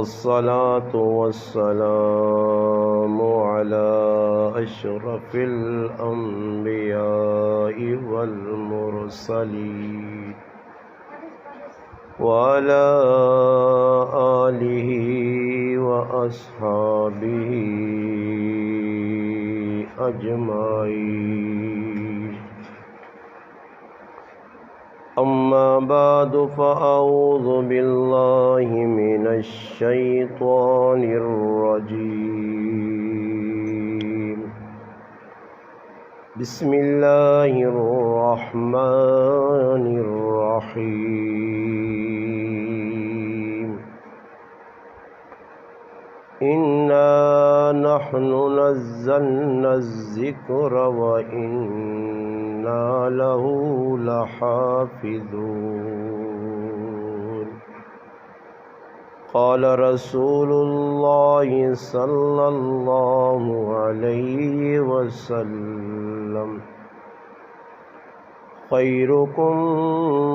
والصلاة والسلام على أشرف الأنبياء والمرسلين وعلى آله وأصحابه أجمعين. أما بعد فأعوذ بالله من الشيطان الرجيم. بسم الله الرحمن الرحيم. إنا نحن نزلنا الذكر وإنا له لحافظون. قال رسول الله صلى الله عليه وسلم: خيركم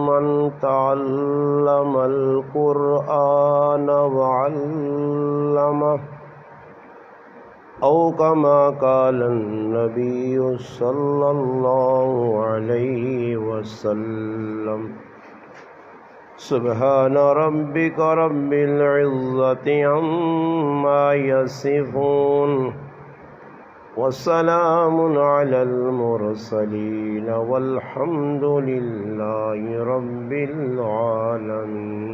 من تعلم القرآن وعلمه، أو كما قال النبي صلى الله عليه وسلم. سبحان ربك رب العزة عما يصفون وسلام على المرسلين والحمد لله رب العالمين.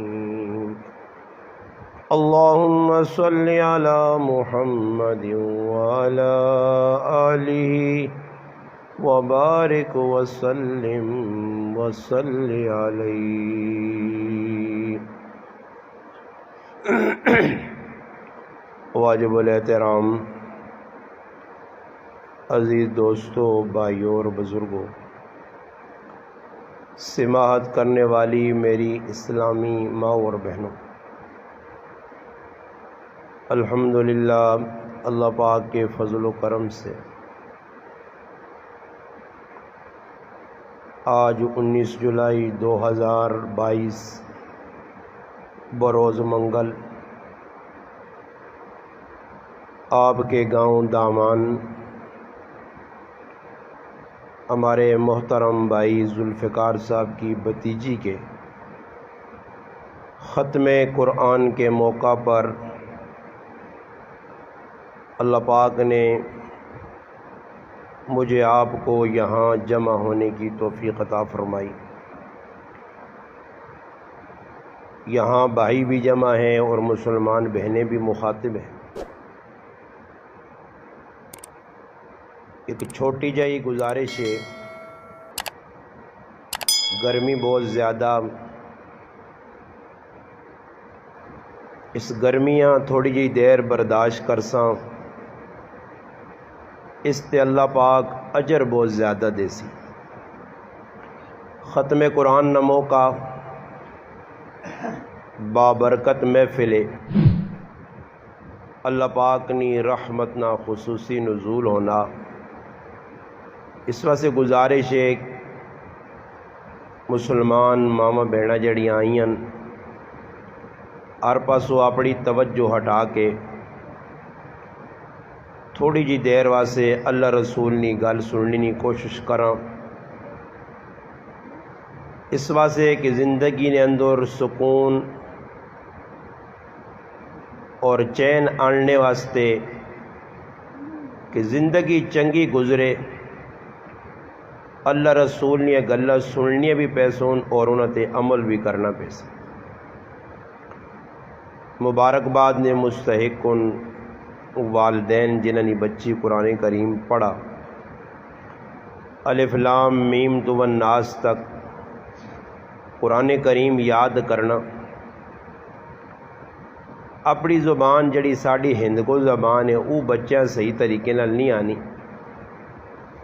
اللهم صل على محمد وعلى آله وبارك وسلم وصل عليه. واجب الاحترام عزیز دوستوں، بھائیوں اور بزرگوں، سماعت کرنے والی میری اسلامی ماں اور بہنوں، الحمدللہ اللہ پاک کے فضل و کرم سے آج 19 جولائی 2022 بروز منگل آپ کے گاؤں دامان ہمارے محترم بھائی ذوالفقار صاحب کی بھتیجی کے ختم قرآن کے موقع پر اللہ پاک نے مجھے آپ کو یہاں جمع ہونے کی توفیق عطا فرمائی. یہاں بھائی بھی جمع ہیں اور مسلمان بہنیں بھی مخاطب ہیں. ایک چھوٹی جائی گزارش ہے، گرمی بہت زیادہ، اس گرمیاں تھوڑی جی دیر برداشت کرساں، اس تے اللہ پاک اجر بہت زیادہ دے سی. ختم قرآن نمو کا بابرکت محفل اللہ پاک نی رحمت نا خصوصی نزول ہونا. اس واسطے گزارش ہے مسلمان ماما بہنا جڑیاں آئیں ہر پاسوں اپنی توجہ ہٹا کے تھوڑی جی دیر واسطے اللہ رسول نی گل سننے کی کوشش کراں. اس واسطے کہ زندگی نے اندر سکون اور چین آننے واسطے کہ زندگی چنگی گزرے اللہ رسول نے گلہ سننی بھی پیسون اور انہوں تے عمل بھی کرنا پیسے. مبارکباد نے مستحق ان والدین جنہوں نے بچی قرآن کریم پڑھا، الف لام میم تو والناس تک قرآن کریم یاد کرنا. اپنی زبان جڑی ساڑی ہند کو زبان ہے وہ بچہ صحیح طریقے نال نہیں آنی،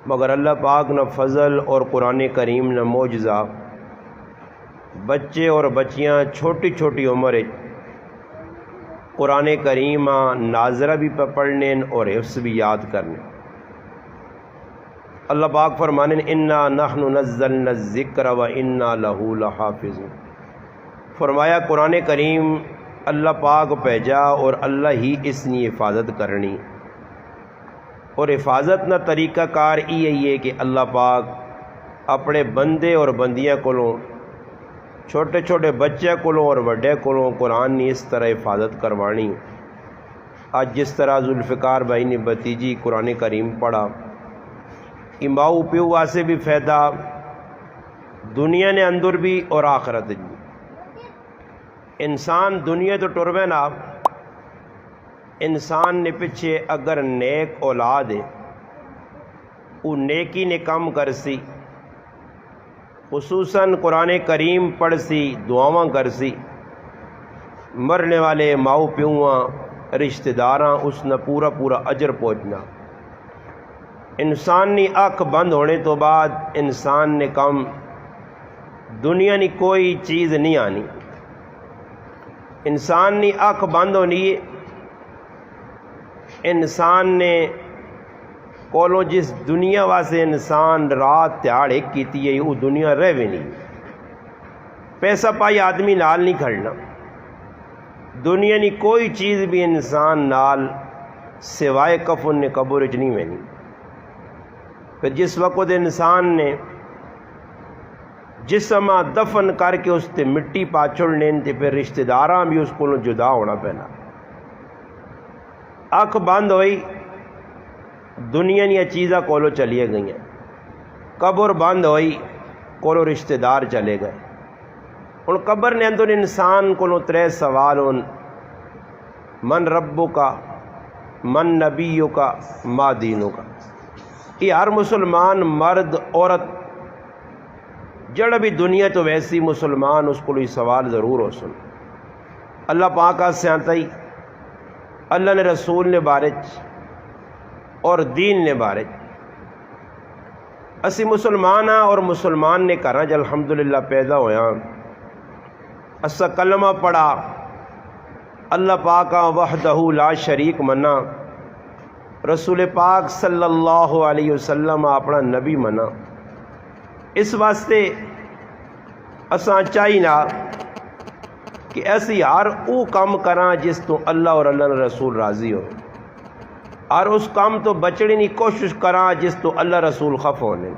مگر اللہ پاک نہ فضل اور قرآن کریم نہ معجزہ بچے اور بچیاں چھوٹی چھوٹی عمر قرآن کریم ناظرہ بھی پڑھنے اور حفظ بھی یاد کرنے. اللہ پاک فرمانے انا نحن نزلنا الذکر و انا لہ لحافظون. فرمایا قرآن کریم اللہ پاک بھیجا اور اللہ ہی اس نے حفاظت کرنی، اور حفاظت نہ طریقہ کار یہ ہے کہ اللہ پاک اپنے بندے اور بندیاں کولوں، چھوٹے چھوٹے بچے کولوں اور بڑے کولوں قرآن نے اس طرح حفاظت کروانی۔ آج جس طرح ذوالفقار بھائی نے بھتیجی قرآن کریم پڑھا، ماؤ پیو واسے بھی فائدہ دنیا نے اندر بھی اور آخرت بھی۔ انسان دنیا تو ٹروے نا، انسان نے پیچھے اگر نیک اولاد ہے وہ نیکی نے کم کر سی، خصوصاً قرآن کریم پڑھ سی، دعاواں کر سی، مرنے والے ماؤ پیواں رشتہ داراں اس نے پورا پورا اجر پہنچنا۔ انسان نے اکھ بند ہونے تو بعد انسان نے کم دنیا نے کوئی چیز نہیں آنی۔ انسان نے اکھ بند ہونی ہے، انسان نے کولوں جس دنیا واسے انسان رات تہاڑ ایک کیتی ہے وہ دنیا رہ بھی نہیں۔ پیسہ پائی آدمی نال نہیں کھڑنا، دنیا نے کوئی چیز بھی انسان نال سوائے کفن نے قبر وچ نہیں وینی۔ پھر جس وقت انسان نے جسم دفن کر کے اس تے مٹی پاچھڑنے تے پھر رشتہ داراں بھی اس کو جدا ہونا پینا۔ اکھ بند ہوئی، دنیا نیا چیزاں کولو چلیے گئی ہیں، قبر بند ہوئی، کولو رشتہ دار چلے گئے۔ ہن قبر نے اندر انسان کو ترے سوال ہون، من ربو کا، من نبیو کا، ما دینو کا۔ یہ ہر مسلمان مرد عورت جڑا بھی دنیا تو ویسی مسلمان اس کو سوال ضرور ہو سن۔ اللہ پاک کا سیانتائی اللہ نے رسول نے بارچ اور دین نے بارچ اسی مسلمان ہاں، اور مسلمان نے کہنا جب الحمدللہ پیدا ہویا، اسا کلمہ پڑھا، اللہ پاک وحدہ لا شریک منا، رسول پاک صلی اللہ علیہ وسلم اپنا نبی منا۔ اس واسطے اساں چاہینا کہ ایسی ہر او کام کراں جس تو اللہ اور اللہ نے رسول راضی ہو، اور اس کام تو بچنے کی کوشش کراں جس تو اللہ رسول خف ہونے۔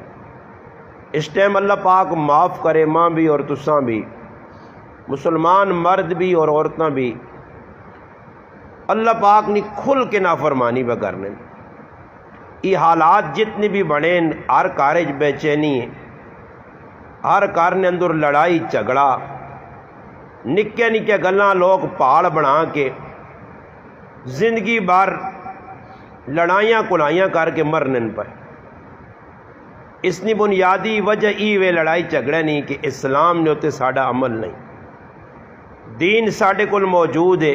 اس ٹائم اللہ پاک معاف کرے ماں بھی اور تساں بھی، مسلمان مرد بھی اور عورتاں بھی، اللہ پاک نے کھل کے نافرمانی پہ کرنے۔ یہ حالات جتنے بھی بنے، ہر کارج بے چینی ہے، ہر کار نے اندر لڑائی جھگڑا، نکے نکے گلاں لوگ پہاڑ بنا کے زندگی بھر لڑائیاں کلائیاں کر کے مرنے پر۔ اس نے بنیادی وجہ وے لڑائی جھگڑے نہیں کہ اسلام نے ہوتے ساڈا عمل نہیں، دین ساڈے کول موجود ہے،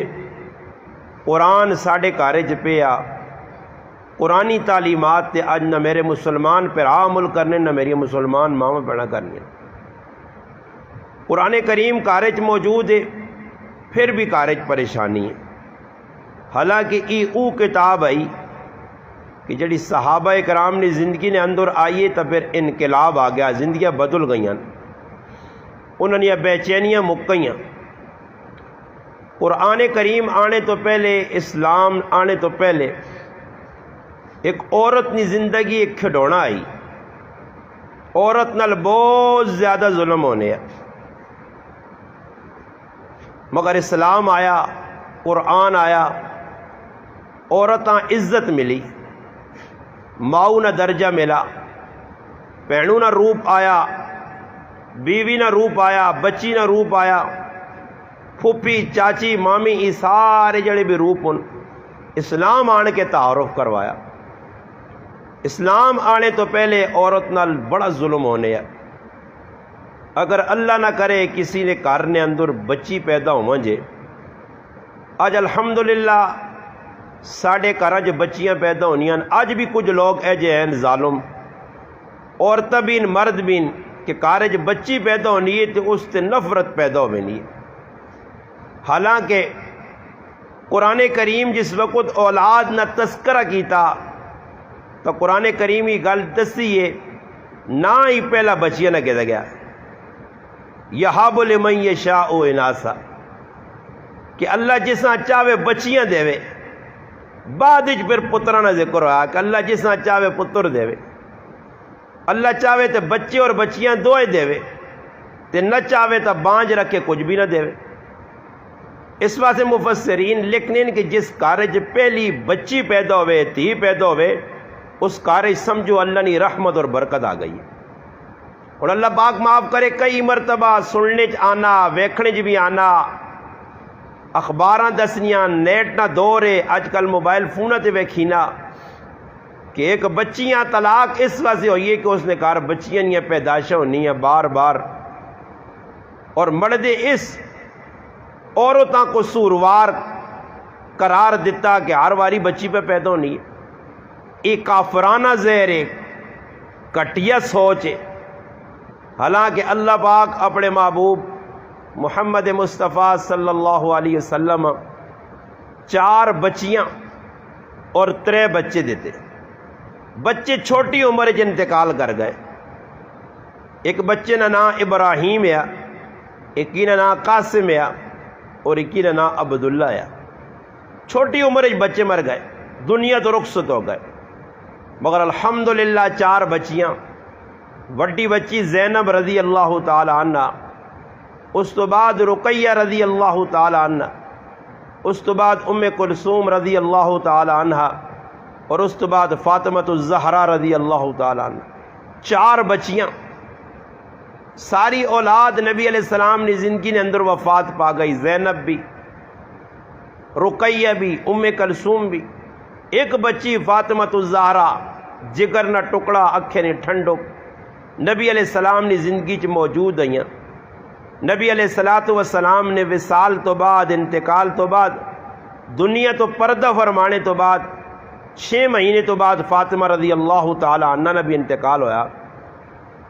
قرآن ساڈے کارج پہ آ، قرآنی تعلیمات تے اج نہ میرے مسلمان پہ عمل کرنے، نہ میری مسلمان ماں بنا کرنے۔ قرآن کریم کارج موجود ہے، پھر بھی کارج پریشانی ہے۔ حالانکہ او کتاب آئی کہ جڑی صحابہ کرام نے زندگی نے اندر آئیے تو پھر انقلاب آ گیا، زندگیاں بدل گئیں، انہوں نے بے چینیاں مک گئیں۔ قرآن کریم آنے تو پہلے، اسلام آنے تو پہلے ایک عورت نے زندگی ایک کھڈونا آئی، عورت نال بہت زیادہ ظلم ہونے ہیں، مگر اسلام آیا، قرآن آیا، عورتاں عزت ملی، ماؤ نہ درجہ ملا، بہنوں نہ روپ آیا، بیوی نہ روپ آیا، بچی نہ روپ آیا، پھوپھی چاچی مامی یہ سارے جڑے بھی روپ ان اسلام آنے کے تعارف کروایا۔ اسلام آنے تو پہلے عورت نال بڑا ظلم ہونے ہے۔ اگر اللہ نہ کرے کسی نے گھر نے اندر بچی پیدا ہو جے، آج الحمدللہ ساڑھے گھر جو بچیاں پیدا ہونیاں، آج بھی کچھ لوگ ایجے ہیں ظالم، عورتیں بھی مرد بھی کہ کارج بچی پیدا ہونی ہے تو اس سے نفرت پیدا ہو نہیں۔ حالانکہ قرآن کریم جس وقت اولاد نہ تذکرہ کیتا تو قرآن کریم ہی گل دسی ہے، نہ ہی پہلا بچیاں نہ کہتا گیا یہاب لمن یشاء اناسا، کہ اللہ جساں چاہے بچیاں دے، بعد پھر پتراں دا ذکر ہوا کہ اللہ جساں چاہے پتر دے، اللہ چاہے تو بچے اور بچیاں دوئے دے تے نہ چاہے تو بانج رکھ کے کچھ بھی نہ دے۔ اس واسطے مفسرین لکھنے کہ جس کارج پہلی بچی پیدا ہوئے، تھی پیدا ہوئے، اس کارج سمجھو اللہ نے رحمت اور برکت آ گئی۔ اور اللہ پاک معاف کرے، کئی مرتبہ سننے آنا، ویکھنے بھی آنا، اخباراں دسنیاں، نیٹ نہ دور ہے، اج کل موبائل فون تے ویکھینا کہ ایک بچیاں طلاق اس واسطے ہوئی ہے کہ اس نے کہا بچیاں نہیں پیدائشاں ہونی ہیں بار بار، اور مردے اس عورتاں کو سوروار قرار دیتا کہ ہر واری بچی پہ پیدا ہونی ہے۔ ایک کافرانہ زہر ہے، کٹیا سوچ ہے۔ حالانکہ اللہ پاک اپنے محبوب محمد مصطفیٰ صلی اللہ علیہ وسلم 4 بچیاں اور 3 بچے دیتے۔ بچے چھوٹی عمر چ انتقال کر گئے۔ ایک بچے کا نام ابراہیم ہے، ایک کا نام قاسم ہے، اور ایک کا نام عبداللہ ہے۔ چھوٹی عمر بچے مر گئے، دنیا تو رخصت ہو گئے، مگر الحمدللہ 4 بچیاں۔ وڈی بچی زینب رضی اللہ تعالی عنہ، اس تو بعد رقیہ رضی اللہ تعالی عنہ، اس تو بعد ام کلثوم رضی اللہ تعالی عنہ، اور اس تو بعد فاطمہ الزہرا رضی اللہ تعالی عنہ۔ 4 بچیاں، ساری اولاد نبی علیہ السلام نے زندگی نے اندر وفات پا گئی، زینب بھی، رقیہ بھی، ام کلثوم بھی۔ ایک بچی فاطمہ الزہرا، جگر نہ ٹکڑا، اکھیں نے ٹھنڈک، نبی علیہ السلام نے زندگی چ موجود ہیں۔ نبی علیہ السلام نے وصال تو بعد، انتقال تو بعد، دنیا تو پردہ فرمانے تو بعد 6 مہینے تو بعد فاطمہ رضی اللہ تعالی عنہ نے بھی انتقال ہویا۔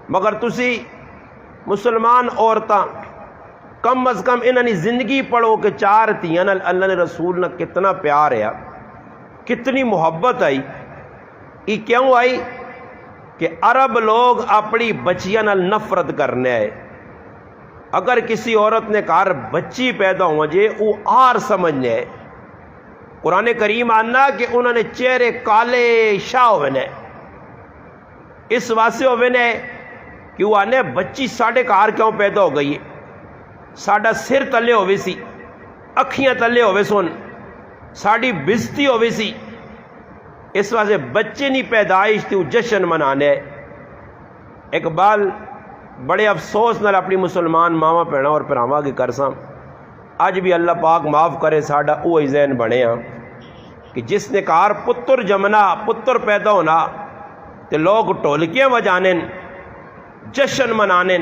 مگر تسی مسلمان عورتاں کم از کم انہاں نے زندگی پڑھو کہ 4 تھیاں نال اللہ نے رسول نہ کتنا پیار ہے، کتنی محبت آئی۔ یہ کیوں آئی کہ عرب لوگ اپنی بچیاں نال نفرت کرنے آئے۔ اگر کسی عورت نے کہا بچی پیدا ہو جے، وہ آر سمجھنے ہے۔ قرآن کریم آنا کہ انہوں نے چہرے کالے شاہ ہوئے، اس واسطے ہوئے کہ وہ آنے بچی ساڑھے کار کیوں پیدا ہو گئی ہے، ساڑھا سر تلے ہوئے سی، اکھیاں تلے ہوئے سن، ساڑھی بزتی ہوئے سی، اس واسطے بچے نہیں پیدائش تھی، وہ جشن منانے۔ اقبال بڑے افسوس نال اپنی مسلمان ماما پینا اور پراواں کی کرساں، اج بھی اللہ پاک معاف کرے ساڑھا اوہی ذہن بنے ہاں کہ جس نے کہا پتر جمنا، پتر پیدا ہونا، تے لوگ ٹولکیاں وجانے، جشن منانے،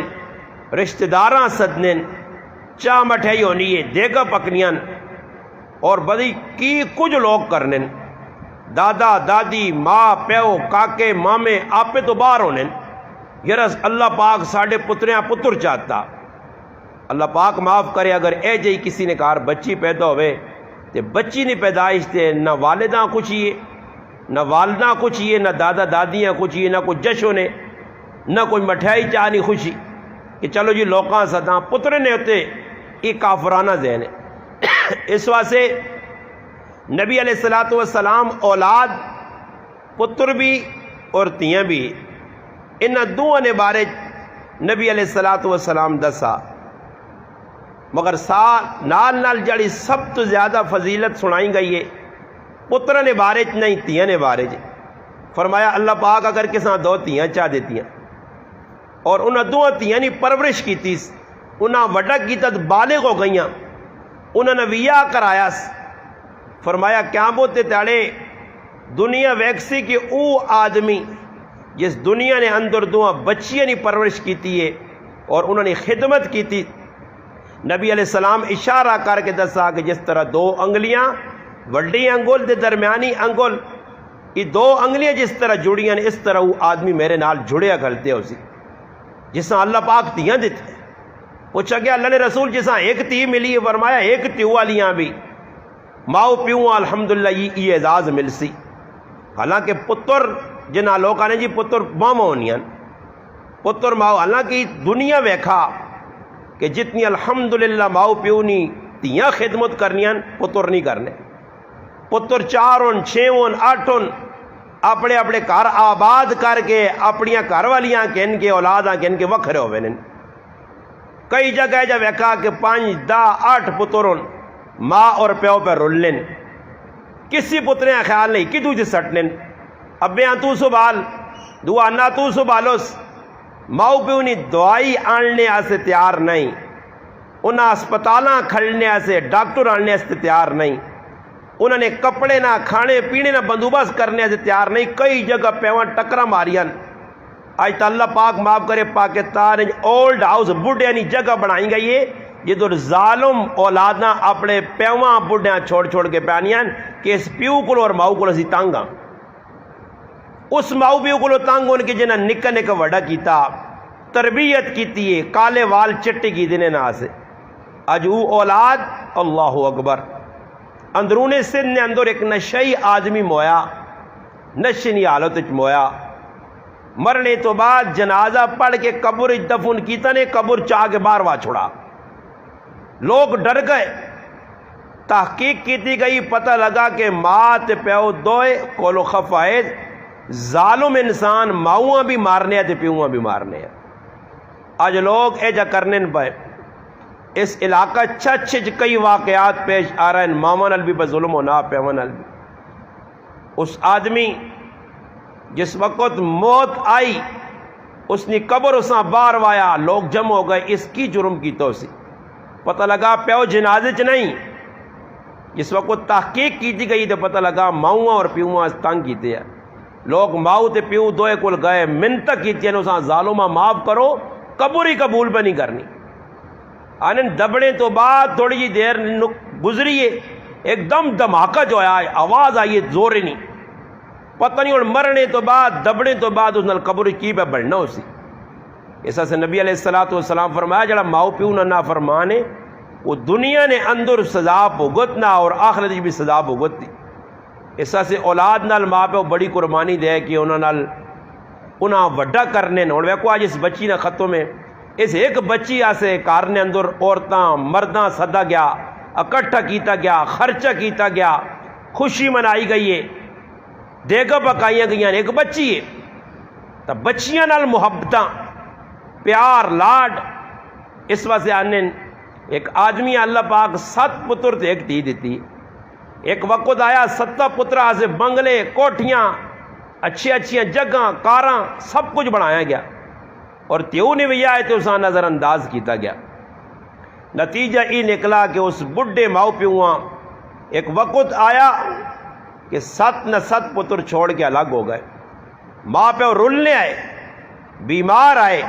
رشتہ داراں سدنے، چاہ مٹھائی ہونی ہے، دیگا پکنیاں، اور بدی کی کچھ لوگ کرنے، دادا دادی ماں پیو کاکے مامے آپے تو باہر ہونے۔ یرس اللہ پاک ساڑھے پتریاں پتر چاہتا۔ اللہ پاک معاف کرے اگر اے جئی کسی نے کہا بچی پیدا ہوئے تے بچی نہیں پیدائش تے نہ والداں کچھ ہی نہ والداں کچھ ہی نہ دادا دادیاں کچھ ہی نہ کوئی جشن ہے نہ کوئی مٹھائی چاہنی خوشی کہ چلو جی لوکاں سداں پتر نے ہوتے، یہ کافرانہ ذہن ہے۔ اس واسطے نبی علیہ السلام اولاد پتر بھی اور تیاں بھی، انہاں دوہاں نے بارے نبی علیہ السلام دسا، مگر نال نال جڑی سب تو زیادہ فضیلت سنائی گئی ہے پتر نے بارے نہیں تیاں نے بارے۔ فرمایا اللہ پاک اگر کساں 2 تیاں چاہ دیتیاں اور انہاں 2 تیاں نے پرورش کیتی، انہاں وڈا کیتا بالغ ہو گئیاں، انہاں نے ویاہ کرایا، فرمایا قیامت تے تاڑے دنیا ویکسی کہ او آدمی جس دنیا نے اندر 2 بچیاں نے پرورش کیتی ہے اور انہوں نے خدمت کیتی۔ نبی علیہ السلام اشارہ کر کے دسا کہ جس طرح 2 انگلیاں وڈی انگل دے درمیانی انگل، یہ 2 انگلیاں جس طرح جڑیاں اس طرح وہ آدمی میرے نال جڑیا کرتے ہو سی، جس طرح اللہ پاک تیاں دیتے۔ پوچھا کہ اللہ نے رسول جس طرح 1 تی ملی ہے، فرمایا 1 تیو والیاں بھی ماؤ پیوں الحمدللہ یہ اعزاز مل سی۔ حالانکہ پتر جنہ لوگ آنے جی پتر ماما ہونیاں، پتر ماؤ، حالانکہ دنیا ویکھا کہ جتنی الحمدللہ ماؤ پیو نہیں ਧੀਆਂ ਖਿਦਮਤ ਕਰਨੀਆਂ, ਪੁੱਤਰ ਨਹੀਂ ਕਰਨੇ। ਪੁੱਤਰ 4 ਹੋਣ 6 ਹੋਣ 8 ਹੋਣ ਆਪਣੇ ਆਪਣੇ ਘਰ ਆਬਾਦ ਕਰਕੇ ਆਪਣੀਆਂ ਘਰ ਵਾਲੀਆਂ ਕਹਿਣ کے ਔਲਾਦਾਂ ਕਹਿਣ کے وکھرے ہوئے نے۔ کئی جگہ جب ویکھا کہ 5 10 8 پتر ہون ماں اور پیو پہ رول لین، کسی پترے کا خیال نہیں کہ تجھے سٹنے ابے تو سنبھال دعا نہ تو سنبھالوس۔ ماؤ پیو نے دوائی آننے سے تیار نہیں، انہیں اسپتالاں کھڑنے سے ڈاکٹر آننے سے تیار نہیں، انہوں نے کپڑے نہ کھانے پینے نہ بندوبست کرنے سے تیار نہیں۔ کئی جگہ پیوان ٹکرا ماریاں۔ آج تو اللہ پاک معاف کرے پاکستان اولڈ ہاؤس بڈھے نہیں جگہ بنائی گئی ہے جدھر ظالم اولاداں اپنے پیواں بڈھیاں چھوڑ چھوڑ کے پیانیاں کہ اس پیو کو اور ماؤ کو اسی تانگا، اس ماؤ پیو کو تانگ ان کے جنہیں نکا نکا وڈا کیتا تربیت کیتی ہے، کالے وال چٹی کی دینے نہ سے اج وہ اولاد اللہ اکبر اندرون سن نے اندر ایک نشئی آدمی مویا، نشنی حالت مویا، مرنے تو بعد جنازہ پڑھ کے قبر دفن کیتا نے، قبر چاہ کے باہر وا چھوڑا۔ لوگ ڈر گئے، تحقیق کیتی گئی، پتہ لگا کہ ماں تے پیو دوئے کولو خفائد ظالم انسان ماؤں بھی مارنے تے پیوں بھی مارنے۔ آج لوگ ایجا کرنے پائے، اس علاقہ چچ کئی واقعات پیش آ رہے ہیں، ماما نال بھی بس ظلم ہونا پیو نال بھی۔ اس آدمی جس وقت موت آئی اس نے قبر اساں باہر وایا، لوگ جمع ہو گئے، اس کی جرم کی توسی پتہ لگا پیو جنازے چ نہیں۔ جس وقت تحقیق کی گئی تو پتہ لگا ماؤں اور پیواں تنگ کیتے ہیں۔ لوگ ماؤں تے پیو دوئے کول گئے، منت کیتی ہیں اساں ظالمہ معاف کرو، قبر ہی قبول پہ نہیں کرنی۔ آنن دبڑے تو بعد تھوڑی جی دیر گزری ہے، ایک دم دھماکہ جو آیا، آواز آئی زور ہی نہیں، پتہ نہیں اور مرنے تو بعد دبڑے تو بعد اس نال قبر کی پہ بڑھنا اسی۔ ایسا سے نبی علیہ السلام فرمایا جڑا ماؤ پیو نہ نافرمان ہے وہ دنیا نے اندر سزا بھگتنا اور آخرت بھی سزا بھگتنی۔ ایسا سے اولاد نال ماں پیو بڑی قربانی دے کہ انہاں وڈا کرنے نہ۔ اور ویکو آج اس بچی نہ خطوں میں اس ایک بچی آسے کار نے اندر عورتاں مرداں سدا گیا، اکٹھا کیتا گیا، خرچہ کیتا گیا، خوشی منائی گئی ہے، دیگا پکائیاں گئی ہیں، ایک بچی ہے تو بچیاں نال محبتاں پیار لاڈ۔ اس واسطے آنے ایک آدمی اللہ پاک 7 پتر تے ایک دھی دیتی۔ ایک وقت آیا 7 پترہ سے بنگلے کوٹھیاں اچھی اچھی جگہ کاراں سب کچھ بنایا گیا اور تیو نے بھی آئے تو اساں نظر انداز کیتا گیا۔ نتیجہ یہ نکلا کہ اس بڈھے ماؤ پیواں ایک وقت آیا کہ 7 نہ 7 پتر چھوڑ کے الگ ہو گئے۔ ماں پیو رلنے آئے، بیمار آئے،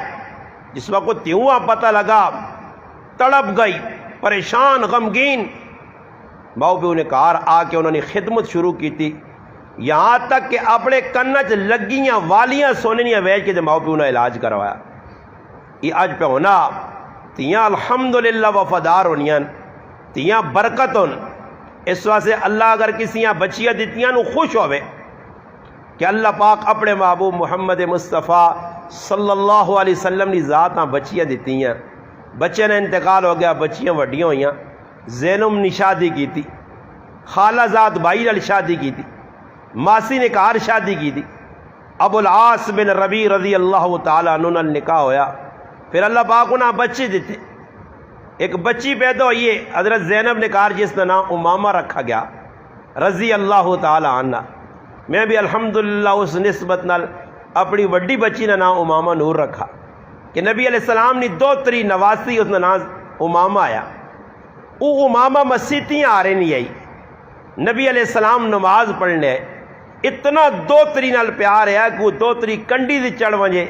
جس وقت تیواں پتہ لگا تڑپ گئی، پریشان غمگین۔ ماؤ پیو نے کہا آ کے انہوں نے خدمت شروع کی تھی، یہاں تک کہ اپنے کنچ لگیاں والیاں سونیاں ویچ کے ماؤ پیو نے علاج کروایا۔ یہ اج پہ ہونا تیاں الحمدللہ وفادار ہونیاں، تیاں برکت ہون۔ اس واسطے اللہ اگر کسیاں بچیاں دیتیاں نو خوش ہوئے کہ اللہ پاک اپنے محبوب محمد مصطفیٰ صلی اللہ علیہ وسلم نے ذاتاں بچیاں دیتی ہیں۔ بچے نے انتقال ہو گیا، بچیاں وڈیاں ہوئیاں، زینب نے شادی کی تھی، خالہ زاد بھائی نال شادی کی تھی، ماسی نے کار شادی کی تھی، ابو العاص بن ربیع رضی اللہ تعالیٰ عنہ نال نکاح ہویا، پھر اللہ پاک انہاں بچے دیتے۔ ایک بچی پیدا ہوئی ہے حضرت زینب نے کہا جس کا نام امامہ رکھا گیا رضی اللہ تعالی عنہ۔ میں بھی الحمدللہ اس نسبت نال اپنی وڈی بچی کا نام امامہ نور رکھا کہ نبی علیہ السلام نے 2 نواسی اس کا نام امامہ آیا۔ وہ امامہ مسیتیاں آ رہے نہیں آئی، نبی علیہ السلام نماز پڑھنے آئے، اتنا 2 نال پیار ہے کہ وہ 2 کنڈی سے چڑھ وجے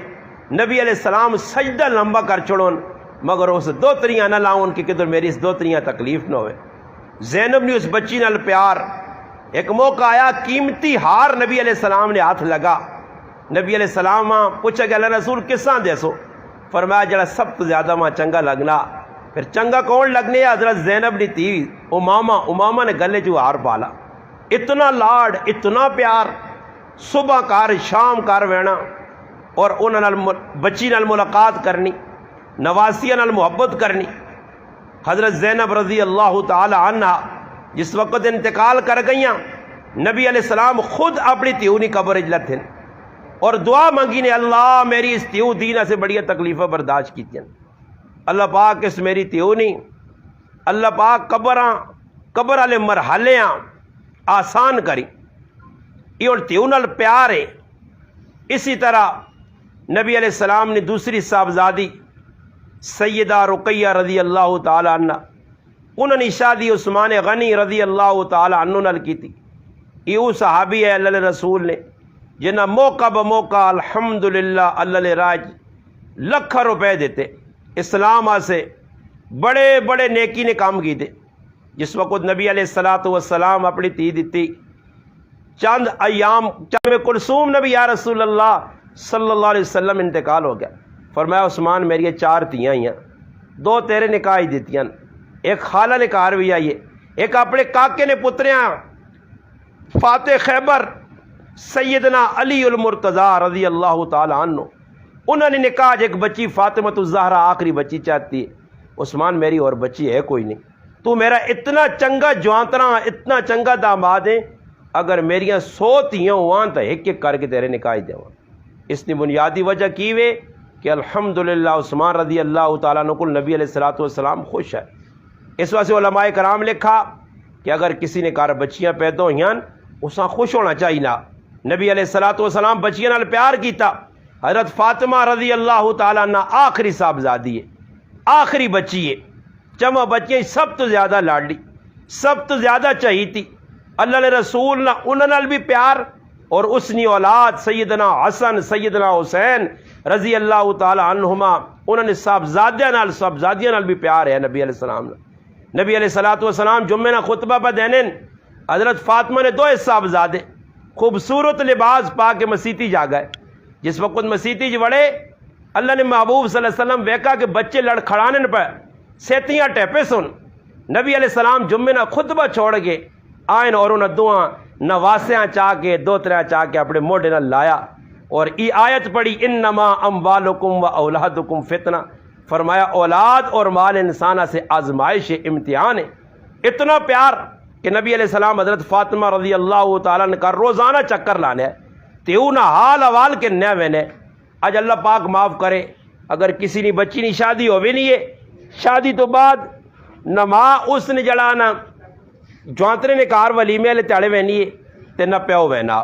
نبی علیہ السلام سجدہ لمبا کر چھوڑون مگر اس 2 نہ لاؤں کہ کدھر میری اس 2 تکلیف نہ ہوئے۔ زینب نے اس بچی نال پیار۔ ایک موقع آیا قیمتی ہار نبی علیہ السلام نے ہاتھ لگا، نبی علیہ السلام پوچھا کہ اللہ رسول کساں دیسو؟ فرمایا جڑا سب تو زیادہ ماں چنگا لگنا۔ پھر چنگا کون لگنے؟ حضرت زینب نے تھی امامہ نے گلے جو ہار پالا۔ اتنا لاڈ، اتنا پیار، صبح کار شام کار وینا اور انہاں نال بچی نال ملاقات کرنی، نواسیاں نال محبت کرنی۔ حضرت زینب رضی اللہ تعالی عنہ جس وقت انتقال کر گئیاں، نبی علیہ السلام خود اپنی تیو نہیں قبر اجلت ہیں اور دعا مانگی نے، اللہ میری اس تیو دینہ سے بڑی تکلیفیں برداشت کی تھیں، اللہ پاک اس میری تیو نہیں، اللہ پاک قبر والے مرحلے آسان کری، یہ اور تیو نال پیار ہے۔ اسی طرح نبی علیہ السلام نے دوسری صاحبزادی سیدہ رقیہ رضی اللہ تعالی عنہ، انہوں نے شادی عثمان غنی رضی اللہ تعالی عنہ نال کی تھی۔ یہ وہ صحابی ہے اللہ رسول نے جنہیں موقع بموقع الحمدللہ اللہ راج لکھ روپے دیتے، اسلام سے بڑے بڑے نیکی نے کام کی تھے۔ جس وقت نبی علیہ السلام اپنی تی دیتی، چند ایام میں کلثوم نبی یا رسول اللہ صلی اللہ علیہ وسلم انتقال ہو گیا، فرمایا عثمان میری 4 تیاں ہی ہیں، 2 تیرے نکاح دیتی ہیں، ایک خالہ نکاح بھی آئیے، ایک اپنے کاکے نے پتریاں فاتح خیبر سیدنا علی المرتضی رضی اللہ تعالی عنہ، انہوں نے نکاح ایک بچی فاطمہ الزہرا آخری بچی چاہتی ہے، عثمان میری اور بچی ہے کوئی نہیں، تو میرا اتنا چنگا جوانترا اتنا چنگا داماد ہے، اگر میریاں 100 تیاں ہوان تو ایک ایک کر کے تیرے نکاح دے۔ اس نے بنیادی وجہ کی وے کہ الحمدللہ عثمان رضی اللہ تعالیٰ عنہ کو نبی علیہ السلام خوش ہے۔ اس واسطے علماء کرام لکھا کہ اگر کسی نے کار بچیاں پیدا ہوئیاں اساں خوش ہونا چاہیے نا، نبی علیہ السلام بچیاں نال پیار کیتا۔ حضرت فاطمہ رضی اللہ تعالیٰ عنہ آخری صاحبزادی ہے، آخری بچی ہے، جمع بچیاں سب تو زیادہ لاڈلی، سب تو زیادہ چاہیتی، اللہ نے رسول نہ انہاں نال بھی پیار، اور اس نے اولاد سیدنا حسن سیدنا حسین رضی اللہ تعالی عنہما انہوں نے صاحبزادیاں نال بھی پیار ہے نبی علیہ السلام۔ نبی علیہ السلام جمعہ نہ خطبہ پہ دینے، حضرت فاطمہ نے 2 صاحبزادے خوبصورت لباس پا کے مسیتی جا گئے۔ جس وقت مسیتی جی وڑے، اللہ نے محبوب صلی اللہ علیہ وسلم ویکا کہ بچے لڑکھڑانے پہ سیتیاں ٹیپے سن، نبی علیہ السلام جمعہ نہ خطبہ چھوڑ کے آئین اور انہاں دعاں نواسیاں چاہ کے 2-3 چاہ کے اپنے موڈے نہ لایا اور ای آیت پڑھی انما اموالکم و اولادکم فتنہ، فرمایا اولاد اور مال انسانہ سے آزمائش امتحان ہے۔ اتنا پیار کہ نبی علیہ السلام حضرت فاطمہ رضی اللہ تعالیٰ نے کا روزانہ چکر لانے ہے، تیو نہ حال حوال کے نہ وینے۔ آج اللہ پاک معاف کرے اگر کسی نے بچی نہیں شادی ہو بھی نہیں ہے، شادی تو بعد نہ ماں اس نے جڑانا جوانترے نے کار ولیمے والے تیڑے وینی ہے تے نہ پیو وینا،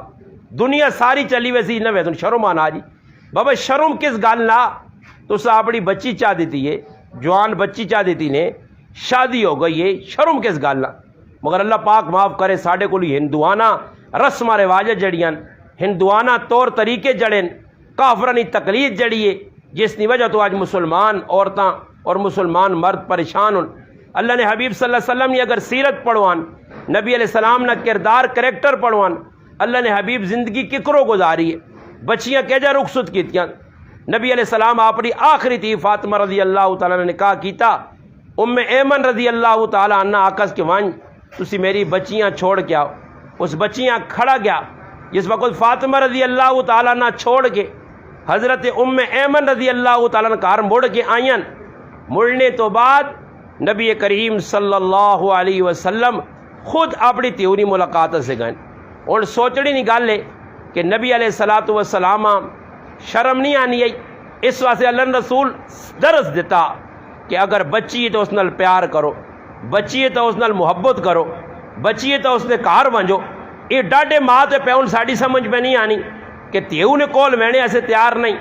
دنیا ساری چلی ویسی نہ ویسن شرم آنا جی بابا، شرم کس گل نہ، تو سا اپنی بچی چاہ دیتی ہے، جوان بچی چاہ دیتی نے، شادی ہو گئی ہے، شرم کس گل نہ۔ مگر اللہ پاک معاف کرے ساڈے کو ہندوانہ رسم رواج جڑیاں، ہندوانہ طور طریقے جڑیں، کافرانی تقلید جڑی ہے، جس کی وجہ تو آج مسلمان عورتاں اور مسلمان مرد پریشان ہوں۔ اللہ نے حبیب صلی اللہ علیہ وسلم نے اگر سیرت پڑھوان، نبی علیہ السلام نے کردار کریکٹر پڑھوان، اللہ نے حبیب زندگی ککرو گزاری ہے، بچیاں کیجا رخصت کیتیاں۔ نبی علیہ السلام اپنی آخری تھی فاطمہ رضی اللہ تعالیٰ نے نکاح کیتا، ایمن رضی اللہ تعالیٰ عنہ آکس کے وانج تسی میری بچیاں چھوڑ کے آؤ، اس بچیاں کھڑا گیا۔ جس وقت فاطمہ رضی اللہ تعالیٰ عنہ چھوڑ کے حضرت ایمن رضی اللہ تعالیٰ عنہ کار مڑ کے آئین، مڑنے تو بعد نبی کریم صلی اللہ علیہ وسلم خود اپنی تیونی ملاقات سے گئے، اور سوچنی نہیں گل ہے کہ نبی علیہ السلام شرم نہیں آنی ہے، اس واسطے اللہ نے رسول درس دیتا کہ اگر بچی ہے تو اس نال پیار کرو، بچی ہے تو اس نال محبت کرو، بچی ہے تو اس نے کار ونجو۔ یہ ڈاڈے ماں تے پیون ساڑی سمجھ میں نہیں آنی کہ تیو نے کول وینے ایسے تیار نہیں،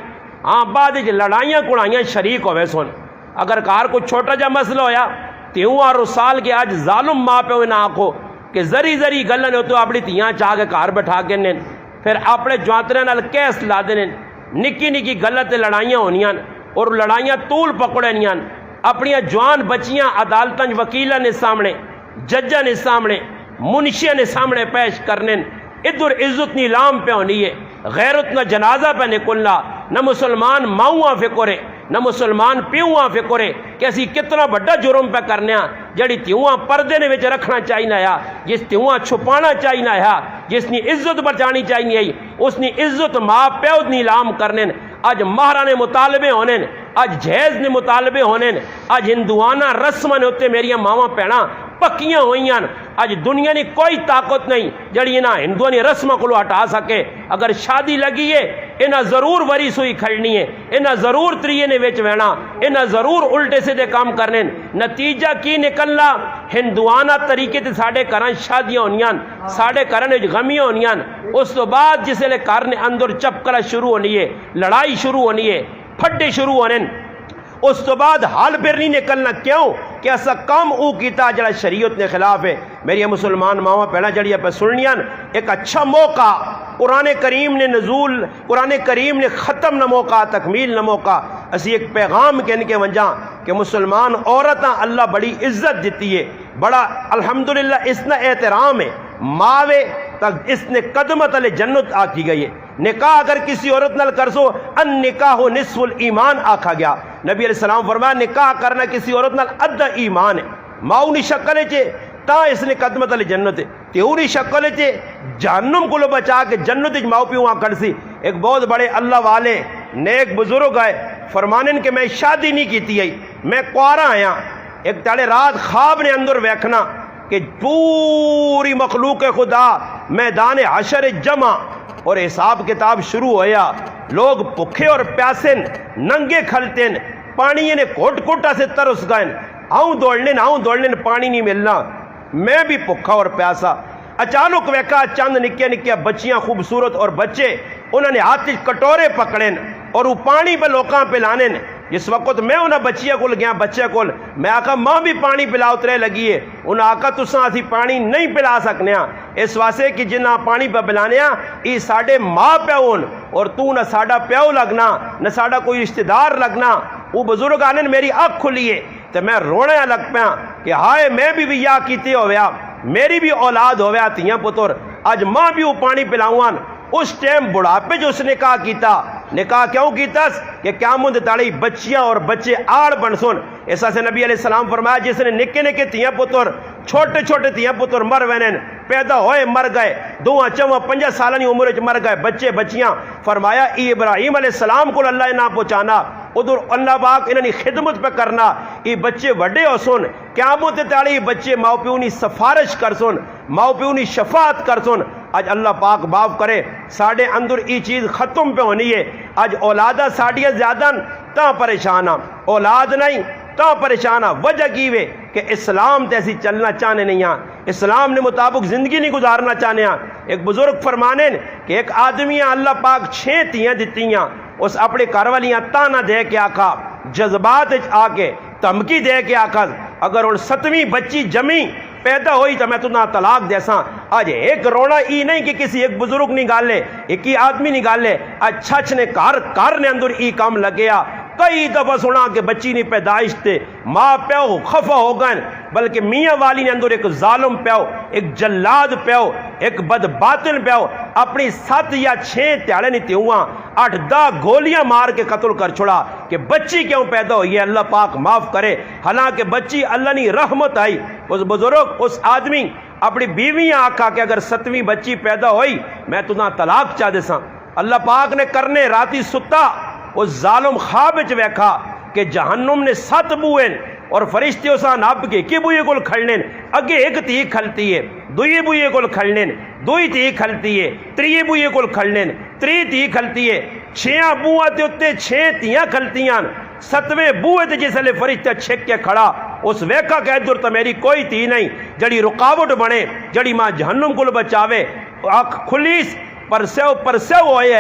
ہاں بعد لڑائیاں کڑائیاں شریک ہوئے سن۔ اگر کار کو چھوٹا جا مسئلہ ہویا تیوں اور رسال کے آج ظالم ماں پہ نہ آنکھو کہ زری گلن ہو تو اپنی تیاں چاہ کے کار بٹھا کے نین، پھر اپنے جوانترے نال کیس لا دین، نکی نکی غلط لڑائیاں ہونیاں اور لڑائیاں طول پکڑنیاں، اپنی جوان بچیاں عدالتاں وکیلاں نے سامنے، ججاں نے سامنے، منشیاں نے سامنے پیش کرنے، ادھر عزت نیلام پہ ہونی ہے، غیرت نہ جنازہ پہ نکلنا، نہ مسلمان ماؤں فکرے نہ مسلمان پیوں فکرے کہ اسی کتنا بڑا جرم پہ کرنے ہاں، جڑی تیواں پردے نے وچ رکھنا چاہیے ہے، جس تیواں چھپانا چاہیے ہے، جس نے عزت بچانی چاہیے ہے، اس نے عزت ماں پیو نیلام کرنے۔ اج مہرانے مطالبے ہونے اج جہیز نے مطالبے ہونے اج ہندوانہ رسم ہوتے میری ماواں پیڑاں پکیاں ہوئی ہیں اج دنیا نے کوئی طاقت نہیں جڑی انہاں ہندوؤں نے رسم کو ہٹا سکے اگر شادی لگی ہے انہاں ضرور وری سوئی کھڑنی ہے انہاں ضرور تریے نے وچ وینا انہاں ضرور الٹے سیدھے کام کرنے نتیجہ کی نکلنا ہندوانہ طریقے تے ساڈے گھراں شادیاں ہونیاں ساڈے گھراں وچ غمیاں ہونیاں اس تو بعد جس ویلے گھر نے اندر چپکلا شروع ہونی ہے لڑائی شروع ہونی ہے پھڈے شروع ہونے اس تو بعد حال پھر نہیں نکلنا کیوں کہ ایسا کام او کیتا جڑا شریعت نے خلاف ہے میری مسلمان ماواں پہنا جڑیاں پہ سننیاں ایک اچھا موقع قرآن کریم نے نزول قرآن کریم نے ختم نہ موقع تکمیل نہ موقع اسی ایک پیغام کہنے کے وجہ کہ مسلمان عورتاں اللہ بڑی عزت دیتی ہے بڑا الحمدللہ اس نے احترام ہے ماوے تک اس نے قدمت علی جنت آکی گئی ہے نکاح اگر کسی عورت نال کرسو ان نکاح نصف الایمان آکھا گیا نبی علیہ السلام فرمایا نکاح کرنا کسی عورت نال ادھا ایمان ہے ماؤنی شکل چے تا اس نے قدمت علی جنت ہے تیوری شکل چے جہنم کو بچا کے جنت ماؤ پیوں آ کر سی ایک بہت بڑے اللہ والے نیک بزرگ آئے فرمانن کہ میں شادی نہیں کیتی ہے میں کوارا آیا ایک تاڑے رات خواب نے اندر ویکھنا کہ پوری مخلوق خدا میدان حشر جمع اور حساب کتاب شروع ہویا لوگ بھوکے اور پیاسے ننگے کھلتے پانی نے کوٹ کوٹا سے ترس گئے آؤں دوڑنے پانی نہیں ملنا میں بھی بھوکا اور پیاسا اچانک ویکھا چند نکے نکے بچیاں خوبصورت اور بچے انہوں نے ہاتھ کٹورے پکڑے اور وہ پانی پہ لوکاں پلانے جس وقت میں انہاں بچیاں کول گیا بچے کول میں آکھا ماں بھی پانی پلاؤ ترے لگی ہے انہاں آکھا تساں اسی پانی نہیں پلا سکنے اس واسطے کہ جنہاں پانی پہ پلانے یہ ساڈے ماں پیون اور تو نہ ساڈا پیو لگنا نہ ساڈا کوئی رشتہ دار لگنا وہ بزرگ آنے میری آنکھ کھلی ہے تو میں رونے لگ پیا کہ ہائے میں بھی یا کیتے ہویا میری بھی اولاد ہویا تیاں پتر اج ماں بھی وہ پانی پلاؤں اس ٹائم بڑھاپے جو اس نے نکاح کیتا نکاح کیوں کیتا کہ قیامت تاڑی بچیاں اور بچے آڑ بن سن ایسا سے نبی علیہ السلام فرمایا جس نے نکے نکے تیاں پتر چھوٹے چھوٹے تیاں پتر مر وینن پیدا ہوئے مر گئے 2-4-5 سالانی عمر مر گئے بچے بچیاں فرمایا ای ابراہیم علیہ السلام کو اللہ نہ پہنچانا ادھر اللہ پاک انہوں نے خدمت پہ کرنا یہ بچے وڈے ہو سن قیامت تاڑی بچے ماؤ پیو نی سفارش کر سن ماؤ پیو نی شفاعت کر سن اج اللہ پاک معاف کرے ساڑھے اندر ای چیز ختم پہ ہونی ہے اج اولادہ ساڑھیاں زیادہ تا پریشان اولاد نہیں تا پریشان وجہ کی وے کہ اسلام تیسی چلنا چاہنے نہیں اسلام نے مطابق زندگی نہیں گزارنا چاہنے ایک بزرگ فرمانے کہ ایک آدمی اللہ پاک 6 تیاں دیتیاں اس اپنے گھر والیاں تانا دے کے آکھا جذبات آ کے دھمکی دے کے آکھا اگر اور 7ویں بچی جمی پیدا ہوئی تو میں تو نہ طلاق دیساں آج ایک رونا ای نہیں کہ کسی ایک بزرگ نہیں گالے ایک ہی آدمی نہیں گالے اچھا نے کار نے اندر ای کام لگیا کئی دفعہ سنا کہ بچی نے پیدائش تے ماں پیو خفا ہو گئے بلکہ میاں والی نے اندر ایک ظالم پیو ایک جلاد پیو ایک بد باطن پیو اپنی 7 یا 6 تیاڑے نہیں تے ہوا 8-10 گولیاں مار کے قتل کر چھوڑا کہ بچی کیوں پیدا ہوئی ہے اللہ پاک معاف کرے حالانکہ بچی اللہ نے رحمت آئی اس بزرگ اس آدمی اپنی بیویاں آکھا کہ اگر 7ویں بچی پیدا ہوئی میں تنہاں طلاق چاہ دے ساں اللہ پاک نے کرنے راتی ستا اس ظالم خواب وچ ویکھا کہ جہنم نے 7 بوئیں اور فرشتے اساں نپ کے کی بوئے کول کھڑنے اگے ایک تی کھلتی ہے دوئی بوئے کول کھڑنے دوئی تی کھلتی ہے تری بوئے کول کھڑنے تری تی کھلتی ہے 6 بوئے تے اتے 6 تیاں کھلتیاں 7ویں بوئے تے جس لے فرشتہ چھک کے کھڑا اس ویکھا کہ ادھر تو میری کوئی تی نہیں جڑی رکاوٹ بنے جڑی ماں جہنم کو بچاوے آنکھ کھلیس پرسیو ہوئے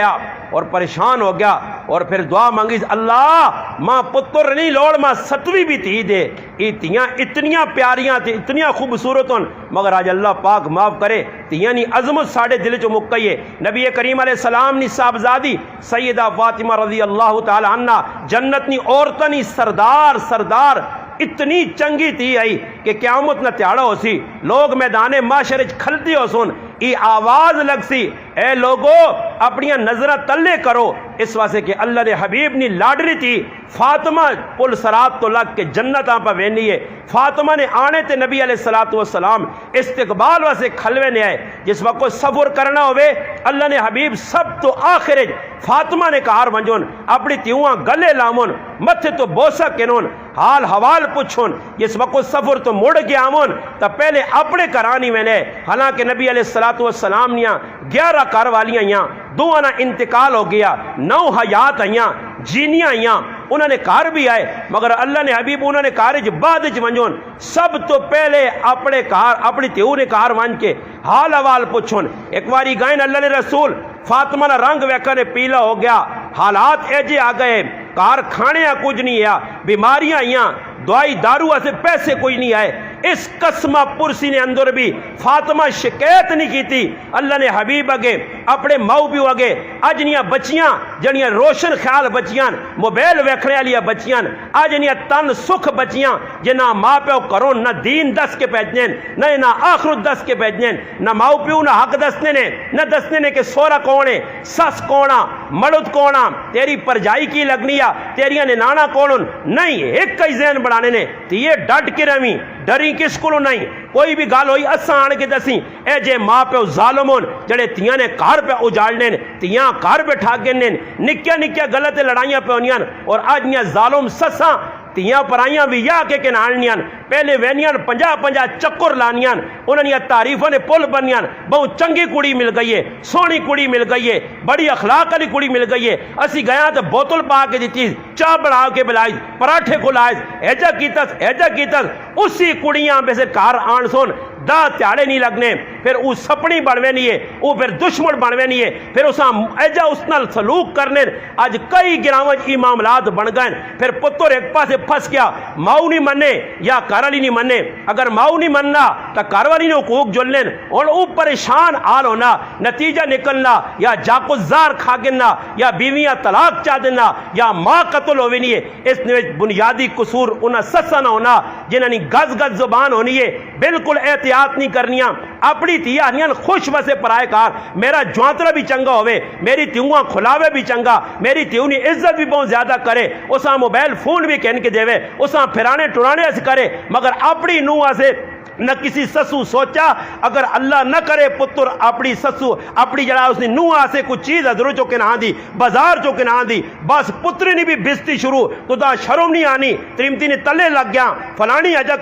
اور پریشان ہو گیا اور پھر دعا مانگی اللہ ماں پتر نہیں لوڑ ماں 7ویں بھی تھی دے یہ تیاں اتنیاں پیاریاں تھی اتنیاں خوبصورت مگر آج اللہ پاک معاف کرے تیاں نی عظمت ساڑھے دل چو مکئی ہے نبی کریم علیہ السلام نی صاحبزادی سیدہ فاطمہ رضی اللہ تعالی عنہ جنت نی عورتہ نی سردار اتنی چنگی تھی آئی کہ قیامت نہ تیاڑا ہو سی لوگ میدان معاشرے کھلتی ہو سن ای آواز لگ سی اے لوگو اپنی نظرہ تلے کرو، اس واسطے کہ اللہ نے حبیب نی لاڈری تھی فاطمہ پل سرات تو لگ کے جنتاں پہ وینی ہے۔ فاطمہ نے آنے تے نبی علیہ السلام استقبال واسے کھلوے نے آئے، جس وقت کو سفر کرنا ہوئے اللہ نے حبیب سب تو آخر فاطمہ نے کہار ونجون اپنی تیوہاں گلے لامون متھے تو بوسا کنون حال حوال پوچھون، جس وقت سفر تو مڑ گیا آمون تا پہلے اپنے کرانی میں نے، حالانکہ نبی علیہ السلام نیاں 11 کار والیاں یہاں دو آنا انتقال ہو گیا، 9 حیات آئیاں جینیاں آئیاں، انہوں نے کار بھی آئے، مگر اللہ نے حبیب انہوں نے کارج بعد ونجون سب تو پہلے اپنے کار اپنی تیو نے کار وان کے حال حوال پوچھون۔ ایک واری گائن اللہ نے رسول فاطمہ نہ رنگ ویکھا نے پیلا ہو گیا، حالات ایجے آ گئے، کار کھانے کچھ نہیں ہے، بیماریاں آئیاں، دوائی دارو سے پیسے کوئی نہیں آئے۔ اس قسمہ پرسی نے اندر بھی فاطمہ شکایت نہیں کی تھی، اللہ نے حبیب اگے اپنے ماؤ پیو اگے اجنیاں بچیاں جنیاں روشن خیال بچیاں موبائل ویکھنے والی بچیاں اجنیاں تن سکھ بچیاں جنہ ماں پیو کرو نہ دین دس کے بھیجنے نہ آخرت دس کے بھیجنے، نہ ماؤ پیو نہ حق دسنے نے، نہ دسنے نے کہ سورا کون ہے، سس کونا، مرد کونا، تیری پرجائی کی لگنیا، تیریاں نے نانا کون، نہیں ایک کئی ذہن بڑھانے نے تو یہ ڈٹ کے رویں ڈری کس کو نہیں، کوئی بھی گال ہوئی اساں آن کے دسیں اے جے ماں پہ ظالمون جڑے تیاں نے کار پہ اجاڑنے تیاں کار پہ ٹھاگنے نکیا نکیا غلط لڑائیاں پہ ہونیاں، اور آج نیاں ظالم سساں تیاں پرائیاں بھی یا کے نانیاں پہلے وینیاں 50 چکر لانیاں، انہوں نے تعریفوں نے پل بنیاں، بہت چنگی کڑی مل گئی ہے، سونی کڑی مل گئی ہے، بڑی اخلاق والی کڑی مل گئی ہے، اسی گیا تو بوتل پا کے دیتی چاہ بڑھا کے بلائز پراٹھے کو لائز ایجا کیتس اسی کڑیاں بے سے کار آن سون دا تیاڑے نہیں لگنے، پھر وہ سپنی بڑھوے نہیں ہے، وہ پھر دشمن بڑھوے نہیں ہے، پھر اساں ایجا اس نال سلوک کرنے، آج کئی گراوج ای معاملات بن گئے، پھر پتر ایک پاسے پھس گیا، ماؤ نہیں مننے یا کاروالی نہیں مننے، اگر ماؤ نہیں مننا تو کاروالی نے حقوق جلنے اور وہ پریشان حال ہونا، نتیجہ نکلنا یا جاکوزار کھا گنا یا بیویاں طلاق چاہ دینا یا ماں قتل ہوئی نہیں ہے۔ اس نے بنیادی قصور انہاں سسا نہ ہونا جنہاں نے گز زبان ہونی ہے، بالکل احتیاط نہیں کرنیاں، اپنی تیاریاں خوش بسے پرائے کار میرا جوانترا بھی چنگا ہوئے، میری تیوہاں کھلاوے بھی چنگا، میری تیونی عزت بھی بہت زیادہ کرے، اساں موبائل فون بھی کہن کے دے اساں پھرانے ٹرانے سے کرے، مگر اپنی نوہ سے نہ کسی سسو سوچا اگر اللہ نہ کرے پتر اپنی سسو اپنی جڑا اس نے نوہ سے کچھ چیز ادھرو چوکے نہ دی بازار چوکے نہ دی بس پتری نے بھی بستی شروع تو دا شرم نہیں آنی، تریمتی نے تلے لگ گیا فلانی ایجا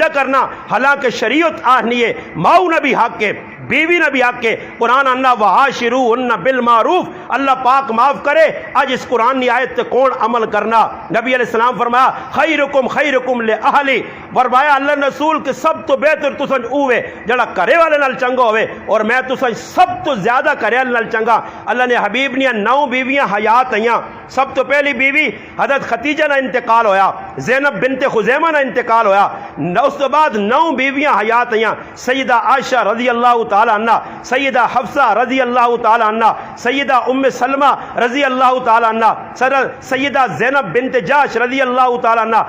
کرنا، حالانکہ شریعت آہنی ہے، ماؤ نہ بھی حق ہے، بیوی نہ بھی حق کے، قرآن اللہ وحاشروہن بالمعروف، اللہ پاک معاف کرے آج اس قرآن کی آیت تے کون عمل کرنا۔ نبی علیہ السلام فرمایا خیرکم لأہلی، فرمایا اللہ رسول کے سب تو بہتر تسنج اوے جڑا کرے والے نال چنگا ہوئے، اور میں تسنج سب تو زیادہ کرے والے نال چنگا۔ اللہ نے حبیب نے 9 بیویاں حیات آئیاں، سب تو پہلی بیوی حضرت خدیجہ نہ انتقال ہویا، زینب بنت خزیمہ نہ انتقال ہویا، اس تو بعد 9 بیویاں حیات آئیاں، سیدہ عائشہ رضی اللہ تعالی عنہ، سیدہ حفصہ رضی اللہ تعالی عنہ، سیدہ ام سلمہ رضی اللہ تعالی عنہ، سیدہ زینب بنت جاش رضی اللہ تعالی عنہ،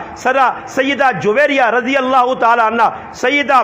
سیدہ جویریہ رضی اللہ تعالی عنہ، سیدہ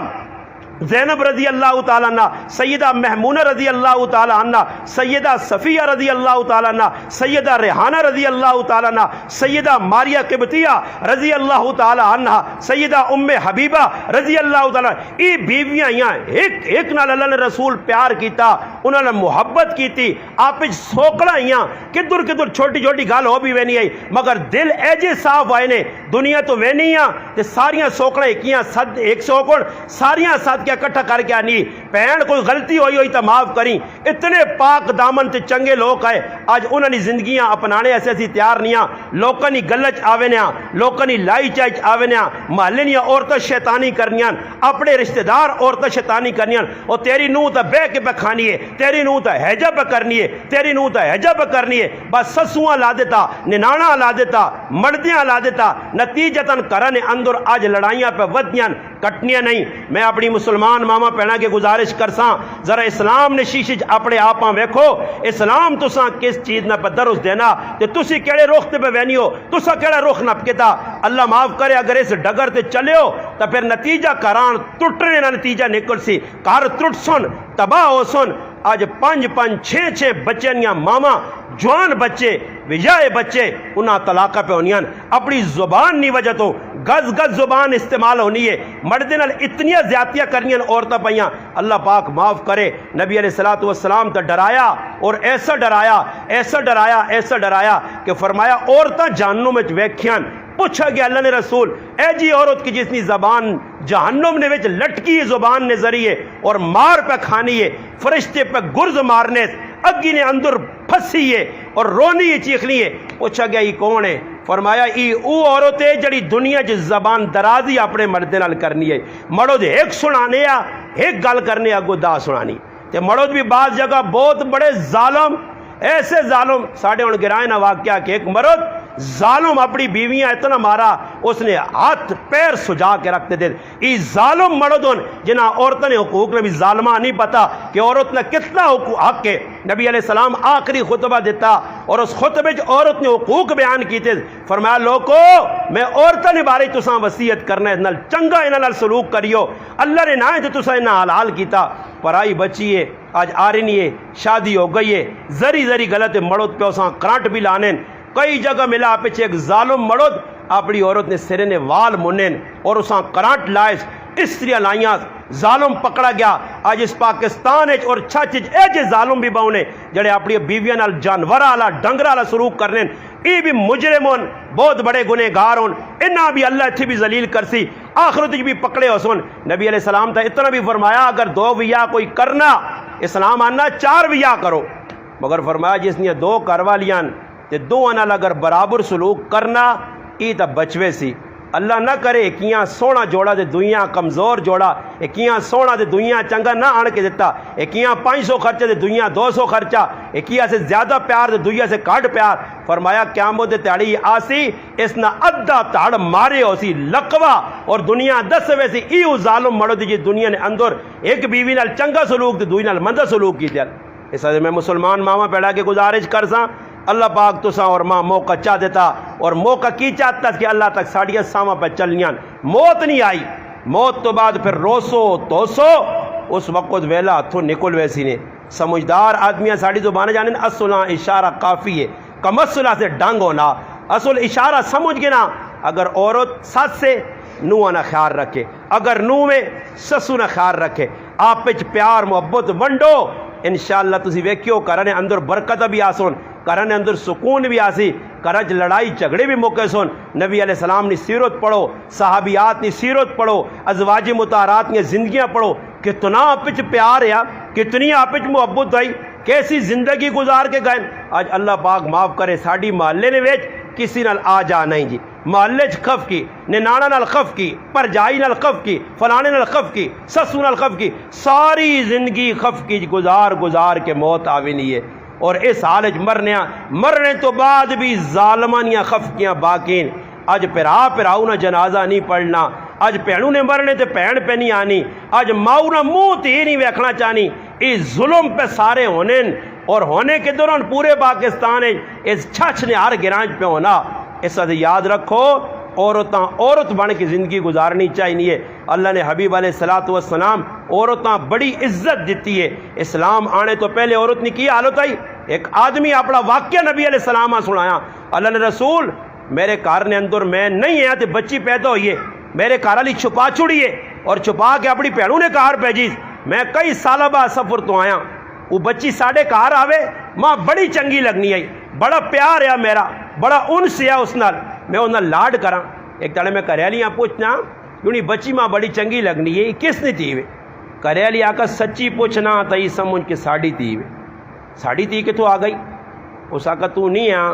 زینب رضی اللہ تعالیٰ عنہ، سیدہ محمونہ رضی اللہ تعالیٰ عنہ، سیدہ صفیہ رضی اللہ تعالیٰ عنہ، سیدہ ریحانہ رضی اللہ تعالیٰ عنہ، سیدہ ماریہ قبطیہ رضی اللہ تعالیٰ عنہ، سیدہ ام حبیبہ رضی اللہ تعالیٰ عنہ۔ یہ بیویاں یہاں ایک نال اللہ نے رسول پیار کیتا، انہوں نے محبت کیتی، آپ سوکڑا یہاں کدھر چھوٹی چھوٹی گال ہو بھی وینی آئی، مگر دل ایجے صاف آئے نے، دنیا تو وینی تے ساریاں سوکڑا ایکیاں 100 ساریاں ساتھ کیا کٹھا کر کے آنی، پہن کوئی غلطی ہوئی تو معاف کریں، اتنے پاک دامن تے چنگے لوگ آئے، آج انہوں نے زندگیاں اپنانے ایسے ایسی تیار نہیں، لوگوں نے گلچ آوے نیا، لوگوں نے لائی چائچ آوے نیا، محلے نیا عورتیں شیطانی کرنیاں، اپنے رشتہ دار عورتیں شیطانی کرنیاں، اور تیری نوہ تا بے کے پہ کھانی ہے، تیری نوہ تا حجہ پہ کرنی ہے، تیری نوہ تا حجہ پہ کرنی ہے، بس سسواں لا دیتا، ننانا لا دیتا، مردیاں لا دیتا، نتیجتاً کرنے اندر آج لڑائیاں پہ ودیاں، کٹنیاں نہیں۔ میں اپنی مسلمان ماما بھیڑاں کے گزارش کرساں ذرا اسلام نے شیشے اپنے آپاں ویکھو، اسلام تساں کس چیز نہ درس دینا تے تسی کیڑے رخ تے بہنی ہو، تساں کیڑا رخ نپکتا۔ اللہ معاف کرے اگر اس ڈگر تے چلے ہو تو پھر نتیجہ کران ٹوٹنے نہ نتیجہ نکل سی، گھر ٹوٹ سن، تباہ ہو سن۔ آج 5 6 بچے نیاں ماما جوان بچے وجائے بچے انہاں طلاقہ پہ ہونیاں، اپنی زبان نہیں وجہ تو گز گز زبان استعمال ہونی ہے، مردے نال اتنی زیادتیاں کرنیاں عورتاں پیاں۔ اللہ پاک معاف کرے، نبی علیہ الصلوۃ والسلام تو ڈرایا اور ایسا ڈرایا ایسا ڈرایا ایسا ڈرایا کہ فرمایا عورتاں جہنم وچ ویکھیاں۔ پوچھا گیا اللہ نے رسول اے جی عورت کی جس کی زبان جہنم نے وچ لٹکی زبان نے ذریعے اور مار پہ کھانی ہے، فرشتے پہ گرز مارنے اگی نے اندر پھسی ہے اور رونی ہے چیخنی ہے۔ پوچھا گیا یہ کون ہے؟ فرمایا ای او عورت ہے جڑی دنیا جس زبان درازی اپنے مردے نال کرنی ہے، مرد ایک سنانے آ ایک گل کرنے اگو دا سنانی تے مرد بھی بعض جگہ بہت بڑے ظالم، ایسے ظالم ساڑھے ہن گرائے نہ واقعہ کہ ایک مرد ظالم اپنی بیویاں اتنا مارا اس نے ہاتھ پیر سجا کے رکھتے تھے۔ یہ ظالم مردن جنہاں عورتوں نے حقوق نے بھی ظالمہ نہیں پتا کہ عورت نے کتنا حق ہے۔ نبی علیہ السلام آخری خطبہ دیتا اور اس خطبے عورت نے حقوق بیان کیتے، فرمایا لوگو میں عورتوں نے بارے تساں وصیت کرنا ہے نال چنگا انہاں نال سلوک کریو، اللہ نے نہ تے تساں انہاں حلال کیتا۔ پرائی بچی ہے آج آرنی ہے، شادی ہو گئی ہے، زری زری غلط ہے، مرد پہ اساں کرنٹ بھی لانے۔ کئی جگہ ملا پیچھے ایک ظالم مرد اپنی عورت نے سرے نے وال منین اور اساں کرنٹ لائس استریاں لائیاں، ظالم پکڑا گیا۔ آج اس پاکستان اور چھچ ایجے ظالم بھی باؤنے جڑے اپنی بیویاں نال جانوراں والا ڈنگراں والا سلوک کرنے، یہ بھی مجرمون بہت بڑے گنہگار ہون، انہاں بھی اللہ اتھی بھی ذلیل کرسی، آخرت بھی پکڑے ہو سن۔ نبی علیہ السلام تا اتنا بھی فرمایا اگر 2 ویا کوئی کرنا، اسلام آنا 4 ویا کرو، مگر فرمایا جس نے 2 کروا لیاں تے 2 نال اگر برابر سلوک کرنا یہ تا بچوے سی۔ اللہ نہ کرے کیاں سونا جوڑا دے دنیا کمزور جوڑا، کیاں سونا دے دنیا چنگا نہ آن کے دیتا، کیاں 500 خرچہ دے دنیا 200 خرچہ، کیا سے زیادہ پیار دے دنیا سے کٹ پیار۔ فرمایا قیامت دے تاڑی آسی اس نہ ادھا تاڑ مارے ہو سی لقوہ اور دنیا 10 ویسی ایو ظالم مڑو دی جی دنیا نے اندر ایک بیوی نال چنگا سلوک دے دوئی نال مندہ سلوک کی دیا۔ اس وجہ میں مسلمان ماما پیڑا کے گزارش کرساں اللہ پاک تساں اور ماں موقع چاہ دیتا اور موقع کی چاہتا کہ اللہ تک ساڑیاں ساما پہ چلنیاں، موت نہیں آئی، موت تو بعد پھر روسو توسو اس وقت ویلا ہتھوں نکل ویسی نے۔ سمجھدار آدمیاں ساڑی زبان جانیں اصلہ اشارہ کافی ہے، کم اصلہ سے ڈنگ ہونا، اصل اشارہ سمجھ گے نا۔ اگر عورت ساتھ سے نوہ نہ خیال رکھے، اگر نوہ میں سسو نہ خیال رکھے، آپ پہ پیار محبت ونڈو، انشاءاللہ تسی ویکھیو کرنے اندر برکت بھی آسون، کرنے اندر سکون بھی آسی، کرج لڑائی جھگڑے بھی موقع سن۔ نبی علیہ السلام نے سیرت پڑھو، صحابیات نے سیرت پڑھو، ازواج مطہرات نے زندگیاں پڑھو، کتنا آپچ پیار ہے، کتنی آپچ محبت ہے، کیسی زندگی گزار کے گئے۔ آج اللہ پاک معاف کرے ساڑی محلے نے ویچ کسی نال آ جا نہیں جی، محلے چ خف کی، ننانا نال خف کی، پرجائی نال خف کی، فلانے نال خف کی، سسو نال خف کی، ساری زندگی خف کی گزار گزار کے موت آوی نہیں ہے۔ اور اس حالج مرنے تو بعد بھی ظالمانیاں خفکیاں باقین۔ اج پراؤ نہ جنازہ نہیں پڑھنا، اج بھینوں نے مرنے تے بھین پہ نہیں آنی، اج ماؤ نہ منہ تے نہیں ویکھنا چاہنی۔ اس ظلم پہ سارے ہونے اور ہونے کے دوران پورے پاکستان اس چھچ نے ہر گرانج پہ ہونا۔ اس وقت یاد رکھو عورت بن کے زندگی گزارنی چاہیے۔ اللہ نے حبیب علیہ الصلوۃ والسلام عورتاں بڑی عزت دیتی ہے۔ اسلام آنے تو پہلے عورت نے کی حالت آئی، ایک آدمی اپنا واقعہ نبی علیہ السلام سنایا، اللہ نے رسول میرے گھر نے اندر میں نہیں ہے تے بچی پیدا ہوئی ہے، میرے گھر والی چھپا چھڑی ہے اور چھپا کے اپنی بھینوں نے گھر بھیجی، میں کئی سالہ بعد سفر تو آیا، وہ بچی ساڑھے گھر آوے ماں بڑی چنگی لگنی ہے، بڑا پیار ہے میرا، بڑا انس ہے اس نال، میں انہاں لاڈ کراں۔ ایک تڑے میں کریالیاں پوچھنا کیوں نہیں بچی ماں بڑی چنگی لگنی ہے، کس نے تھی وے؟ کریالی آکا سچی پوچھنا تئی سمجھ کے ساڑی تھی وے، ساڑی تھی کتوں آ گئی؟ اس آکا تو نہیں آ،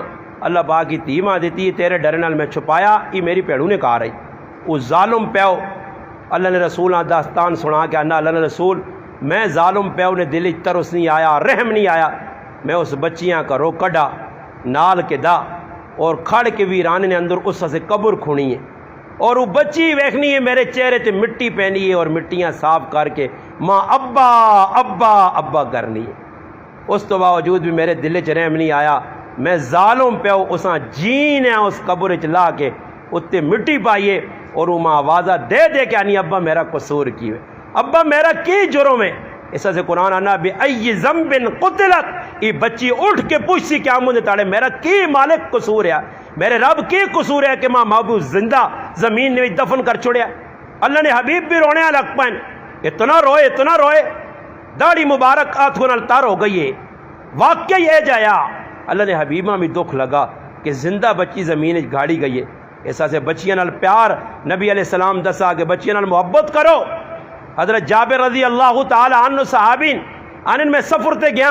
اللہ پاک کی تھی ماں دیتی ہے، تیرے ڈر نال میں چھپایا، یہ میری پیڑوں نے کہا رہی، وہ ظالم پیو۔ اللہ نے رسول داستان سنا کے آنا اللہ نے رسول میں ظالم پیو نے دل ترس نہیں آیا، رحم نہیں آیا، میں اس بچیاں کا رو کڈا نال کے دا اور کھڑ کے ویرانے نے اندر اس سے قبر کھونی ہے، اور وہ بچی ویکھنی ہے میرے چہرے تے مٹی پینی ہے اور مٹیاں صاف کر کے ماں ابا ابا ابا کرنی ہے۔ اس تو باوجود بھی میرے دل چ رحم نہیں آیا، میں ظالم پیو اساں جین ہے اس قبر چ لا کے اتنے مٹی پائیے اور وہ ماں آوازہ دے دے کے آنی ابا میرا قصور کی ہے، ابا میرا کی جرم ہے۔ اس سے قرآن آنا بھی ای ذنب قتلت، یہ بچی اٹھ کے پوچھتی کیا مجھے تاڑے میرا کی مالک قصور ہے، میرے رب کی قصور ہے کہ ماں محبوب زندہ زمین نے دفن کر چھوڑیا۔ اللہ نے حبیب بھی رونے لگ پائیں، اتنا روئے داڑھی مبارک آتھوں نال تار ہو گئی ہے۔ واقعی اے جایا اللہ نے حبیبہ میں دکھ لگا کہ زندہ بچی زمین گاڑی گئی ہے۔ ایسا سے بچیاں نال پیار نبی علیہ السلام دسا کہ بچیاں نال محبت کرو۔ حضرت جابر رضی اللہ تعالی عنہ صحابین آنن میں سفر تے گیا،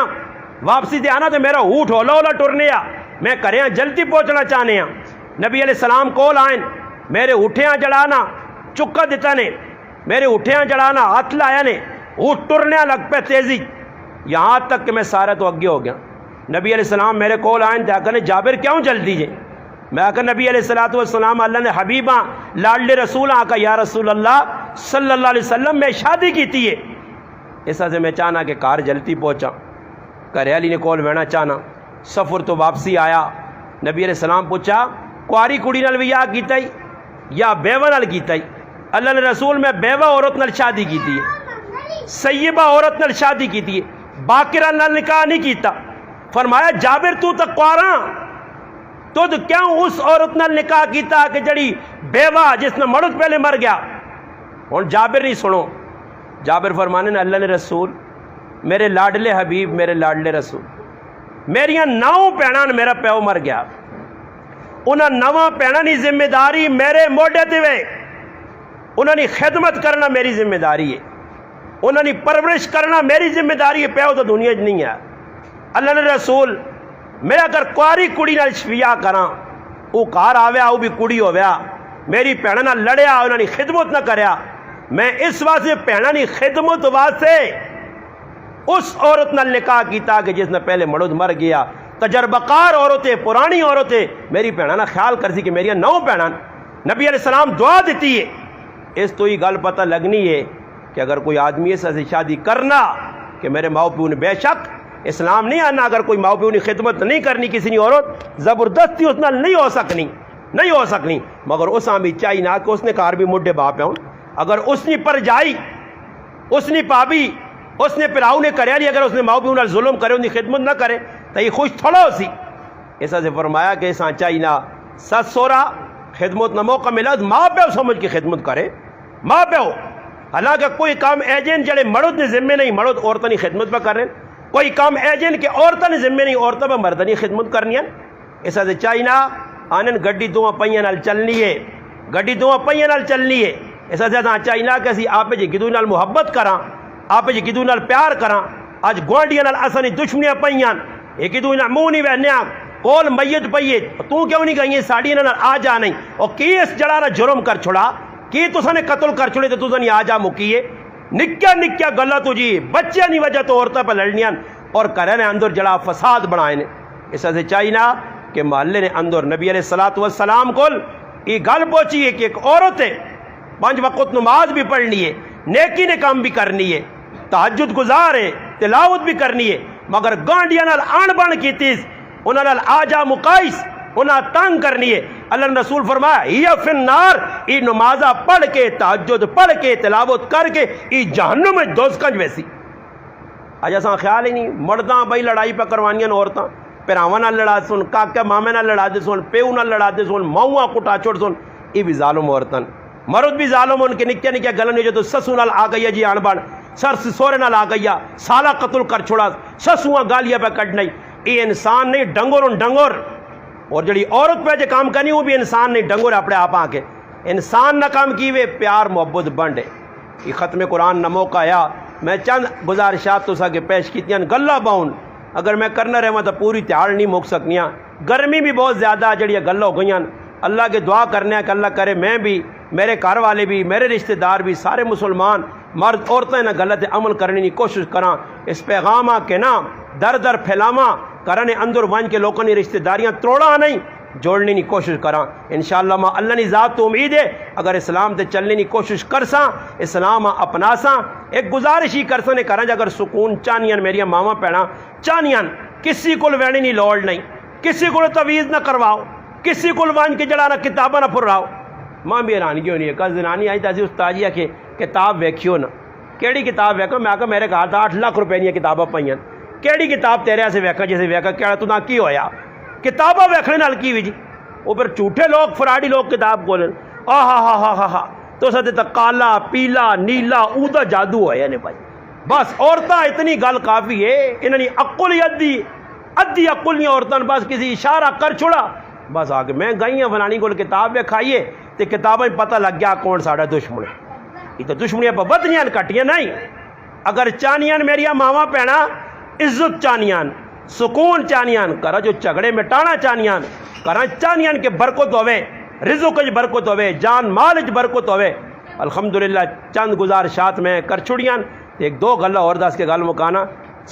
واپسی تے آنا تو میرا اونٹ ہولا ہولا ٹرنے آ، میں کریاں جلدی پہنچنا چاہنے ہاں۔ نبی علیہ السلام کول آئیں، میرے اٹھیاں جڑانا چکا دیتا نے، میرے اٹھیاں جڑانا ہاتھ لایا نے، اونٹ ٹرنے لگ پہ تیزی، یہاں تک کہ میں سارا تو اگے ہو گیا۔ نبی علیہ السلام میرے کول آئیں تے آکھنے جابر کیوں جلدی جے؟ میں آکھا نبی علیہ السلام اللہ نے حبیباں لاڈلے رسول آکھا یا رسول اللہ صلی اللہ علیہ وسلم میں شادی کیتی ہے، ایسا سے میں چاہنا کہ کار جلدی پہنچا، گھریالی نے کول بہنا چاہنا۔ سفر تو واپسی آیا، نبی علیہ السلام پوچھا کواری کڑی نال ویاہ کیتا ہی یا بیوہ نال کیتا ہی؟ اللہ نے رسول میں بیوہ عورت نال شادی کیتی ہے، سیبہ عورت نال شادی کیتی ہے، باکرہ نال نکاح نہیں کیتا۔ فرمایا جابر تو تک کواراں تو کیوں اس عورت نال نکاح کیتا کہ جڑی بیوہ جس نے مرد پہلے مر گیا؟ اور جابر نہیں سنو، جابر فرمانے نے اللہ نے رسول میرے لاڈلے حبیب میرے لاڈلے رسول میریاں 9 بھیناں میرا پیو مر گیا، انہاں 9 بھیناں دی ذمہ داری میرے موڈے تے وے، انہاں دی خدمت کرنا میری ذمہ داری ہے، انہاں دی پرورش کرنا میری ذمہ داری ہے، پیو تو دنیا چ نہیں ہے۔ اللہ نے رسول میں اگر کواری کڑی نال شفیہ کراں وہ کار آویا وہ بھی کڑی ہویا، میری بھیناں نال لڑیا انہاں دی خدمت نہ کریا، میں اس واسطے بھیناں دی خدمت واسطے اس عورت نال نکاح کیتا کہ جس نے پہلے مرد مر گیا، تجربہ کار عورتیں پرانی عورتیں میری بھیناں خیال کرتی کہ میری 9 بھیناں۔ نبی علیہ السلام دعا دیتی ہے، اس تو ہی گل پتہ لگنی ہے کہ اگر کوئی آدمی ایسا سے شادی کرنا کہ میرے ماؤ پیو نے بے شک اسلام نہیں آنا، اگر کوئی ماؤ پیو نے خدمت نہیں کرنی کسی نے عورت زبردستی اس نال نہیں ہو سکنی، مگر اس بھی چاہیے نہ کہ اس نے کار بھی مڈے باپ ہے، اگر اس نے پر جائی اس نے پابی اس نے پراؤ نے کریا نہیں، اگر اس نے ماؤ پیو نال ظلم کرے ان کی خدمت نہ کرے تو یہ خوش تھوڑا ہو سی۔ ایسا سے فرمایا کہ ایسا چاہیے نہ سس سورا خدمت نہ موقع ملا ماں پیو سمجھ کی خدمت کرے، ماں پیو حالانکہ کوئی کام ایجنٹ جڑے مرد نے ذمے نہیں مرد عورتوں کی خدمت پہ کر رہے ہیں، کوئی کام ایجنٹ کے عورتوں نے ذمے نہیں عورتوں پہ مردنی خدمت کرنی ہے۔ ایسا سے چاہیے نہ آنن گڈی 2 پہیاں نال چلنی ہے، گڈی 2 پہیاں نال چلنی ہے، ایسا سے چاہیے نہ کہ اسی آپ جی گدو نال محبت کراں، آپ جی گدو نال پیار کراں۔ اج گوانڈیاں نال اساں دی دشمنیاں پئیاں، ایک گدو نال منہ نہیں وہنیا، کول میت پئی تو کیوں نہیں گئی ساڑی نال آ جا نہیں، اور کی اس جڑا نہ جرم کر چھڑا، کی تساں نے قتل کر چھڑے تے تساں نہیں آ جا مکیے، نکیا گلا تو جی بچیاں دی وجہ تو عورتاں پہ لڑنیاں اور کرے نے اندر جڑا فساد بنائے نے۔ اس سے چاہیے نا کہ محلے نے اندر نبی علیہ السلام کو یہ گل پہنچی ہے کہ ایک عورت ہے 5 وقت نماز بھی پڑھنی ہے، نیکی نے کام بھی کرنی ہے، تہجد گزار ہے، تلاوت بھی کرنی ہے، مگر گانڈیاں نال آن بان کیتیس انہاں نال آجا مقائس انہاں تنگ کرنی ہے۔ اللہ نے رسول فرمایا یا فی النار، ای نمازہ پڑھ کے تہجد پڑھ کے تلاوت کر کے ای جہنم میں دوزخ ویسی۔ اج اساں خیال ہی نہیں، مرداں بھائی لڑائی پہ کروانیاں عورتاں، پراواں نال لڑا سن، کاکے مامے نال لڑا دے سن، پیو نال لڑا دے سن، ماؤں کٹا چھوڑ سن، یہ بھی ظالم عورتاں۔ مرد بھی ظالم ان کے نکیا گلن نہیں جو سسو نال آ گئی جی آن بان، سر سورے نال آ گئی سالہ قتل کر چھوڑا، سسواں گالیاں پہ کٹ نہیں، یہ انسان نہیں ڈنگر، اور جڑی عورت پہ جو کام کرنی وہ بھی انسان نہیں ڈنگر اپنے آپ آ کے انسان نہ کام کی وے پیار محبت بنڈے۔ یہ ختم قرآن نہ موقع آیا، میں چند گزارشات تو سا کے پیش کیتیاں گلہ باؤن اگر میں کرنا رہا تو پوری تیار نہیں مک سکنیاں، گرمی بھی بہت زیادہ جڑیاں گلہ ہو گئیاں، اللہ کے دعا کرنے کہ اللہ کرے میں بھی میرے گھر والے بھی میرے رشتہ دار بھی سارے مسلمان مرد عورتیں نہ غلط عمل کرنے کی کوشش کراں، اس پیغامہ کے نام در پھیلاواں کرنے اندر ون کے لوگوں نے رشتہ داریاں توڑا نہیں، جوڑنے کی کوشش کراں انشاءاللہ ماں اللہ نے ذات تو امید ہے اگر اسلام تے چلنے کی کوشش کرساں اسلام اپناساں ایک گزارش ہی کرساں نے کراں اگر سکون چاہنیاں میری ماواں بھیڑاں چاہنیاں کسی کو وینے نہیں لوڑ نہیں کسی کو تویز نہ کرواؤ کسی کو وان کے جڑا نہ کتاباں نہ پھراؤ ماں بھی حیرانگی ہونی ہے کل زنانی آئی تھی استاد جی کہ کتاب ویکھیو نا کیڑی کتاب ویکھو میں آخر میرے گھر 8 لاکھ روپے دیا کتاباں پائیں کیڑی کتاب تیرے سے ویکھا جیسے ویکھا کیا تو نہ کی ہویا کتاباں ویکھنے نال کی ہوئی جی وہ پھر جھوٹے لوگ فراڈی لوگ کتاب کھولن ہا تو سدے تک کالا پیلا نیلا اودا جادو ہوا نے بھائی بس عورتاں اتنی گل کافی ہے انہوں نے عقل ہی ادھی عقل نہیں عورتوں بس کسی اشارہ کر چھوڑا بس آ کے میں گئیاں فلانی کو کتاب ویکھائیے تو کتابیں پتہ لگ گیا کون ساڑا دشمن ہے یہ تو دشمنیاں پہ بدنیاں کٹیاں نہیں اگر چانیاں میریا ماواں پینا عزت چانیاں سکون چانیاں کرا جو جھگڑے مٹانا چانیاں کرا چانیاں کہ برکت ہوئے رزق وچ برکت ہوئے جان مال وچ برکت ہوئے الحمدللہ چند گزارشات میں کر چھڑیاں ایک دو گلہ اور دس کے گل مکانا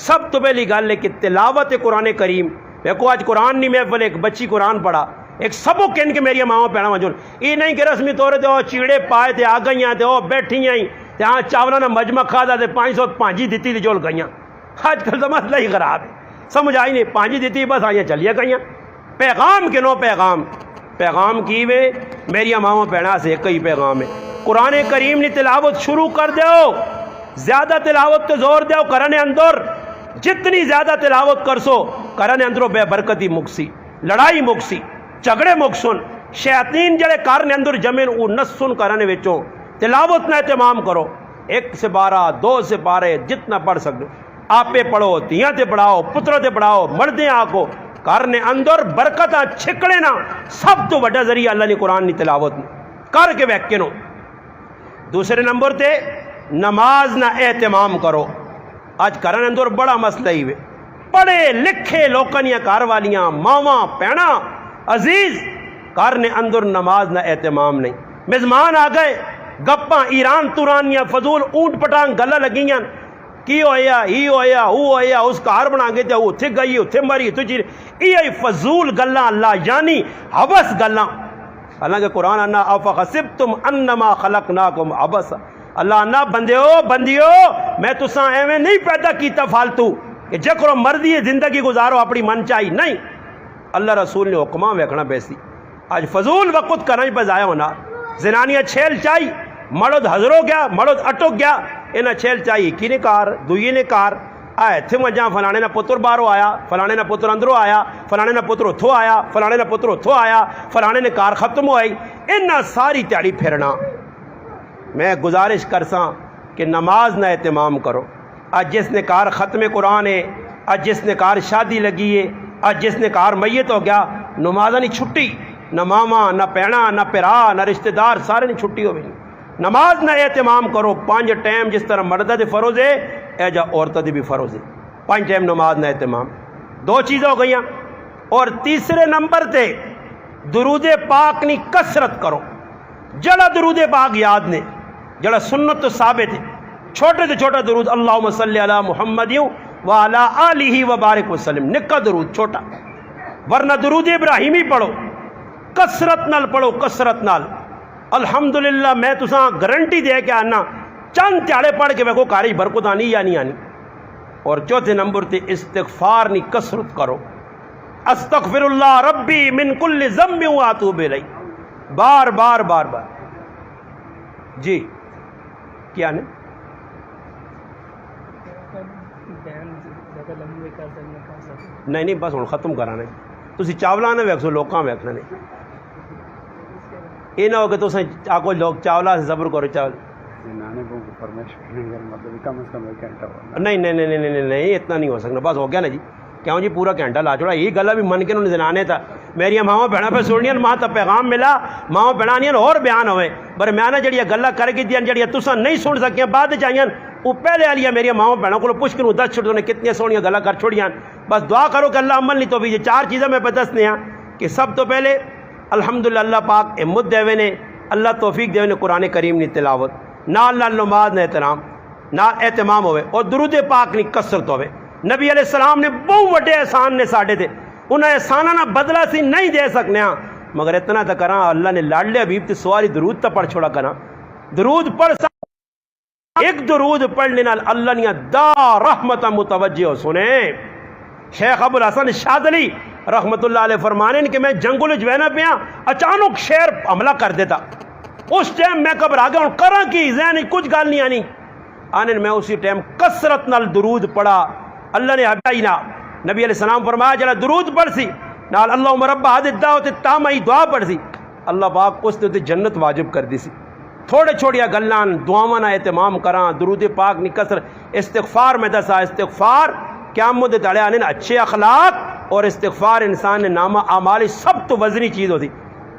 سب تو پہلی گل ہے کہ تلاوت قرآن کریم دیکھو آج قرآن نہیں محفل ایک بچی قرآن پڑھا ایک سبق کہن کے میری ماں پیڑا وجون یہ نہیں کہ رسمی طور تے او چیڑے پائے تے آ گئیاں تے او بیٹھی آئی تے ہاں چاولاں نے مجمع کھادا تے 500 پانجی دیتی تے جول گئیاں آج کل تو مسئلہ ہی خراب ہے سمجھ آئی نہیں پانجی دیتی بس آئیاں چلیاں گئیاں پیغام کے نو پیغام کی وے میری ماں پیڑا سے ایک ہی پیغام ہے قرآن کریم نے تلاوت شروع کر دیو زیادہ تلاوت تے زور دیو کرنے اندر جتنی زیادہ تلاوت کرسو کرنے اندروں بے برکتی مکسی لڑائی مکسی جھگڑے مکسن شیاطین جڑے کارنے اندر جمین او نسن کرنے وچوں تلاوت نہ اہتمام کرو 1 سے 12 2 سے 12 جتنا پڑھ سکتے آپے پڑھو تیاں تے پڑھاؤ پتروں تے پڑھاؤ مردیں آکو کرنے اندر برکتاں چھکڑے نا سب تو بڑا ذریعہ اللہ نے قرآن نے تلاوت کر کے ویکے نو دوسرے نمبر تے نماز نہ اہتمام کرو آج کرنے اندر بڑا مسئلہ ہی وے پڑھے لکھے لوکانیاں کار والیاں ماواں پینا عزیز کارنے اندر نماز نہ اہتمام نہیں مزمان آ گئے گپاں ایران تورانیاں فضول اونٹ پٹانگ گلہ لگیاں کی ہویا ہی ہویا او ہویا اس کار بنا گے تے اتھے گئی اتھے مری تو چیز یہ فضول گلہ اللہ یعنی حبس گلہ حالانکہ قرآن انا افحسبتم انما خلقناکم عبثا اللہ انا بندیو میں تساں ایویں نہیں پیدا کیتا فالتو کہ جکرو مرضی ہے زندگی گزارو اپنی من چاہی نہیں اللہ رسول نے حکماں ویکھنا پیسی آج فضول وقت کرنے پہ ضائع ہونا زنانیاں چھیل چاہی مرد حضرو گیا مرد اٹک گیا انہیں چھیل چاہی کی نے کار دوئی نے کار آئے تھے مجھاں فلانے نہ پتر بارو آیا فلانے نہ پتر اندروں آیا فلانے نہ پتر اتھو آیا فلانے نہ پتر اتھو آیا فلانے نے کار ختم ہوئی انہاں ساری تیاری پھرنا میں گزارش کرساں کہ نماز نہ اہتمام کرو آج جس نے کار ختم قرآن ہے آج جس نے کار شادی لگی ہے آج جس نے کار میت ہو گیا نمازہ نہیں چھٹی نہ ماما نہ پینا نہ پیرا نہ رشتہ دار سارے نہیں چھٹی ہو گئی نماز نہ اہتمام کرو 5 ٹائم جس طرح مردہ دے فرض ہے اے جا عورتہ دے بھی فرض ہے 5 ٹائم نماز نہ اہتمام 2 چیزیں ہو گئیاں اور تیسرے نمبر تے درود پاک نی کثرت کرو جڑا درود پاک یاد نے جڑا سنت تو ثابت ہے چھوٹے سے چھوٹا درود اللہم صلی علی محمد وعلی آلہ وبارک وسلم نکا درود چھوٹا ورنہ درود ابراہیمی پڑھو کثرت نال پڑھو کثرت نال الحمدللہ میں تساں گارنٹی دے کے آنا چند تیاڑے پڑھ کے ویکھو کاری برکت آنی یا نہیں آنی اور چوتھے نمبر تے استغفار نی کثرت کرو استغفر اللہ ربی من کل ذنب واتوب الیہ بار بار بار بار جی کیا نے نہیں بس ہوں ختم کرانا تسی چاولا نہ ویکسو لوکاں ویکھنا نہیں یہ نہ ہو کہ تسیں آکو لوگ چاولا سے صبر کرو چاول نہیں اتنا نہیں ہو سکتا بس ہو گیا نا جی کیوں جی پورا گھنٹہ لا چھوڑا یہ گلا بھی من کے انہوں نے زنانے تھا میری ماواں بہنوں پہ سننیاں ماں تا پیغام ملا ماواں بہنانیاں اور بیان ہوئے پر میں نہ جڑیاں گلا کر کے دیاں جڑیاں تساں نہیں سن سکیاں بعد چاہیاں وہ پہلے والی میری ماواں بہنوں کو پوچھ کے 10 چھوڑ نے کتنی سونیاں گلا کر چھوڑیاں بس دعا کرو کہ اللہ عمل نہیں تو بھی یہ 4 چیزیں میں پہ دسنے ہیں کہ سب تو پہلے الحمدللہ اللہ پاک ہمت دے ہوئے نے اللہ توفیق دے ہوئے نے قرآن کریم نی تلاوت نال نماز نہ اہتمام ہوئے اور درود پاک نی کثرت ہوئے نبی علیہ السلام نے بہت بڑے احسان نے ساڈے تے انہیں احسانہ بدلہ سی نہیں دے سکنے ہاں، مگر اتنا تو کراں اللہ نے لاڈلے حبیب تے سواری درود تا پڑھ چھوڑا کراں، درود پڑھ ایک درود پڑھنے نال اللہ نے دا رحمت متوجہ ہو۔ سنیں شیخ ابو الحسن شاذلی رحمت اللہ علیہ فرمانے کہ میں جنگل جوینا پیا، اچانک شیر حملہ کر دیتا، اس ٹائم میں گھبرا گیا، ہوں کراں کی ذہن کچھ گل نہیں آنی، آنے میں اسی ٹائم کثرت نال درود پڑھا، اللہ نے ہٹائی نہ، نبی علیہ السلام فرمایا جلا درود پڑھ سی نال اللہم رب ہذه الدعوۃ التامہ دعا پڑھ سی، اللہ پاک اس تے جنت واجب کر دی سی۔ تھوڑے چھوڑیا گلاں دعاواں نہ اہتمام کراں، درود پاک نہیں کثر، استغفار میں دسا، استغفار قیامت دے تڑے آنے اچھے اخلاق اور استغفار انسان نے نامہ اعمال سب تو وزنی چیز ہوتی،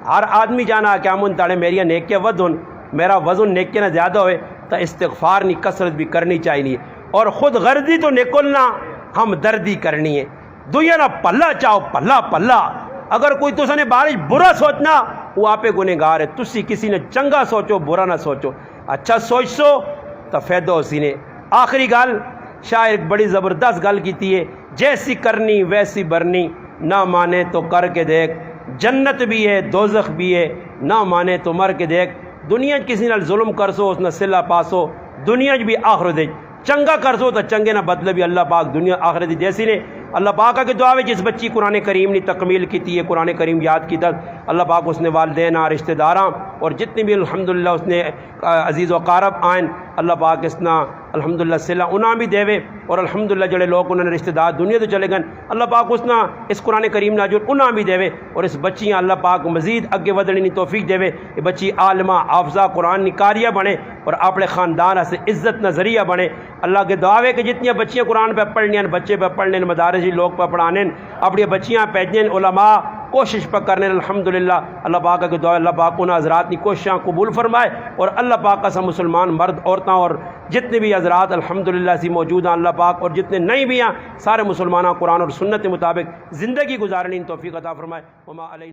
ہر آدمی جانا قیامت تڑے میری نیکیاں ود ہون، میرا وزن نیکی نہ زیادہ ہوئے تو استغفار نہیں کثرت بھی کرنی چاہیے، اور خود غرضی تو نکلنا ہم دردی کرنی ہے، دنیا نہ پلہ چاہو پلہ پلہ، اگر کوئی تو نے بارش برا سوچنا وہ آپ گنہگار ہے، تسی کسی نے چنگا سوچو برا نہ سوچو، اچھا سوچ سو تو فائدہ اسی نے۔ آخری گل شاعر ایک بڑی زبردست گل کیتی ہے، جیسی کرنی ویسی برنی، نہ مانے تو کر کے دیکھ، جنت بھی ہے دوزخ بھی ہے، نہ مانے تو مر کے دیکھ، دنیا کسی نال ظلم کرسو اس نہ صلہ پاسو، دنیا بھی آخرت دے چنگا کرسو تو چنگے نہ بدلے بھی اللہ پاک دنیا آخرت جیسی نے۔ اللہ پاک کے دعا ہے جس بچی قرآن کریم نے تکمیل کی ہے، قرآن کریم یاد کی تک، اللہ پاک اس نے والدین رشتہ داراں اور جتنے بھی الحمدللہ اس نے عزیز و قارب آئین، اللہ پاک اس نے الحمدللہ صلہ انہاں بھی دے وے، اور الحمدللہ جڑے لوگ انہوں نے رشتہ دار دنیا تو چلے گئے اللہ پاک اس نے اس قرآن کریم ناجور انہاں بھی دے وے، اور اس بچیاں اللہ پاک مزید اگے ودھنے کی توفیق دے وے، یہ بچی عالمہ حافظہ قرآن نکاریہ بنے اور اپنے خاندان سے عزت نہ ذریعہ بنے۔ اللہ کے دعا ہے کہ جتنی بچیاں قرآن پہ پڑھنی ہیں، بچے پہ پڑھنے، مدارسی لوگ پہ پڑھانے، اپنی بچیاں پیجنے، علماء کوشش پہ کرنے، الحمدللہ اللہ پاک کے دعا اللہ پاک ان حضرات کی کوششاں قبول فرمائے، اور اللہ پاک کا سب مسلمان مرد عورتاں اور جتنے بھی حضرات الحمدللہ سی موجود ہیں اللہ پاک، اور جتنے نہیں بھی ہیں سارے مسلمانوں قرآن اور سنت کے مطابق زندگی گزارنے کی توفیق عطا فرمائے۔ وما علیہ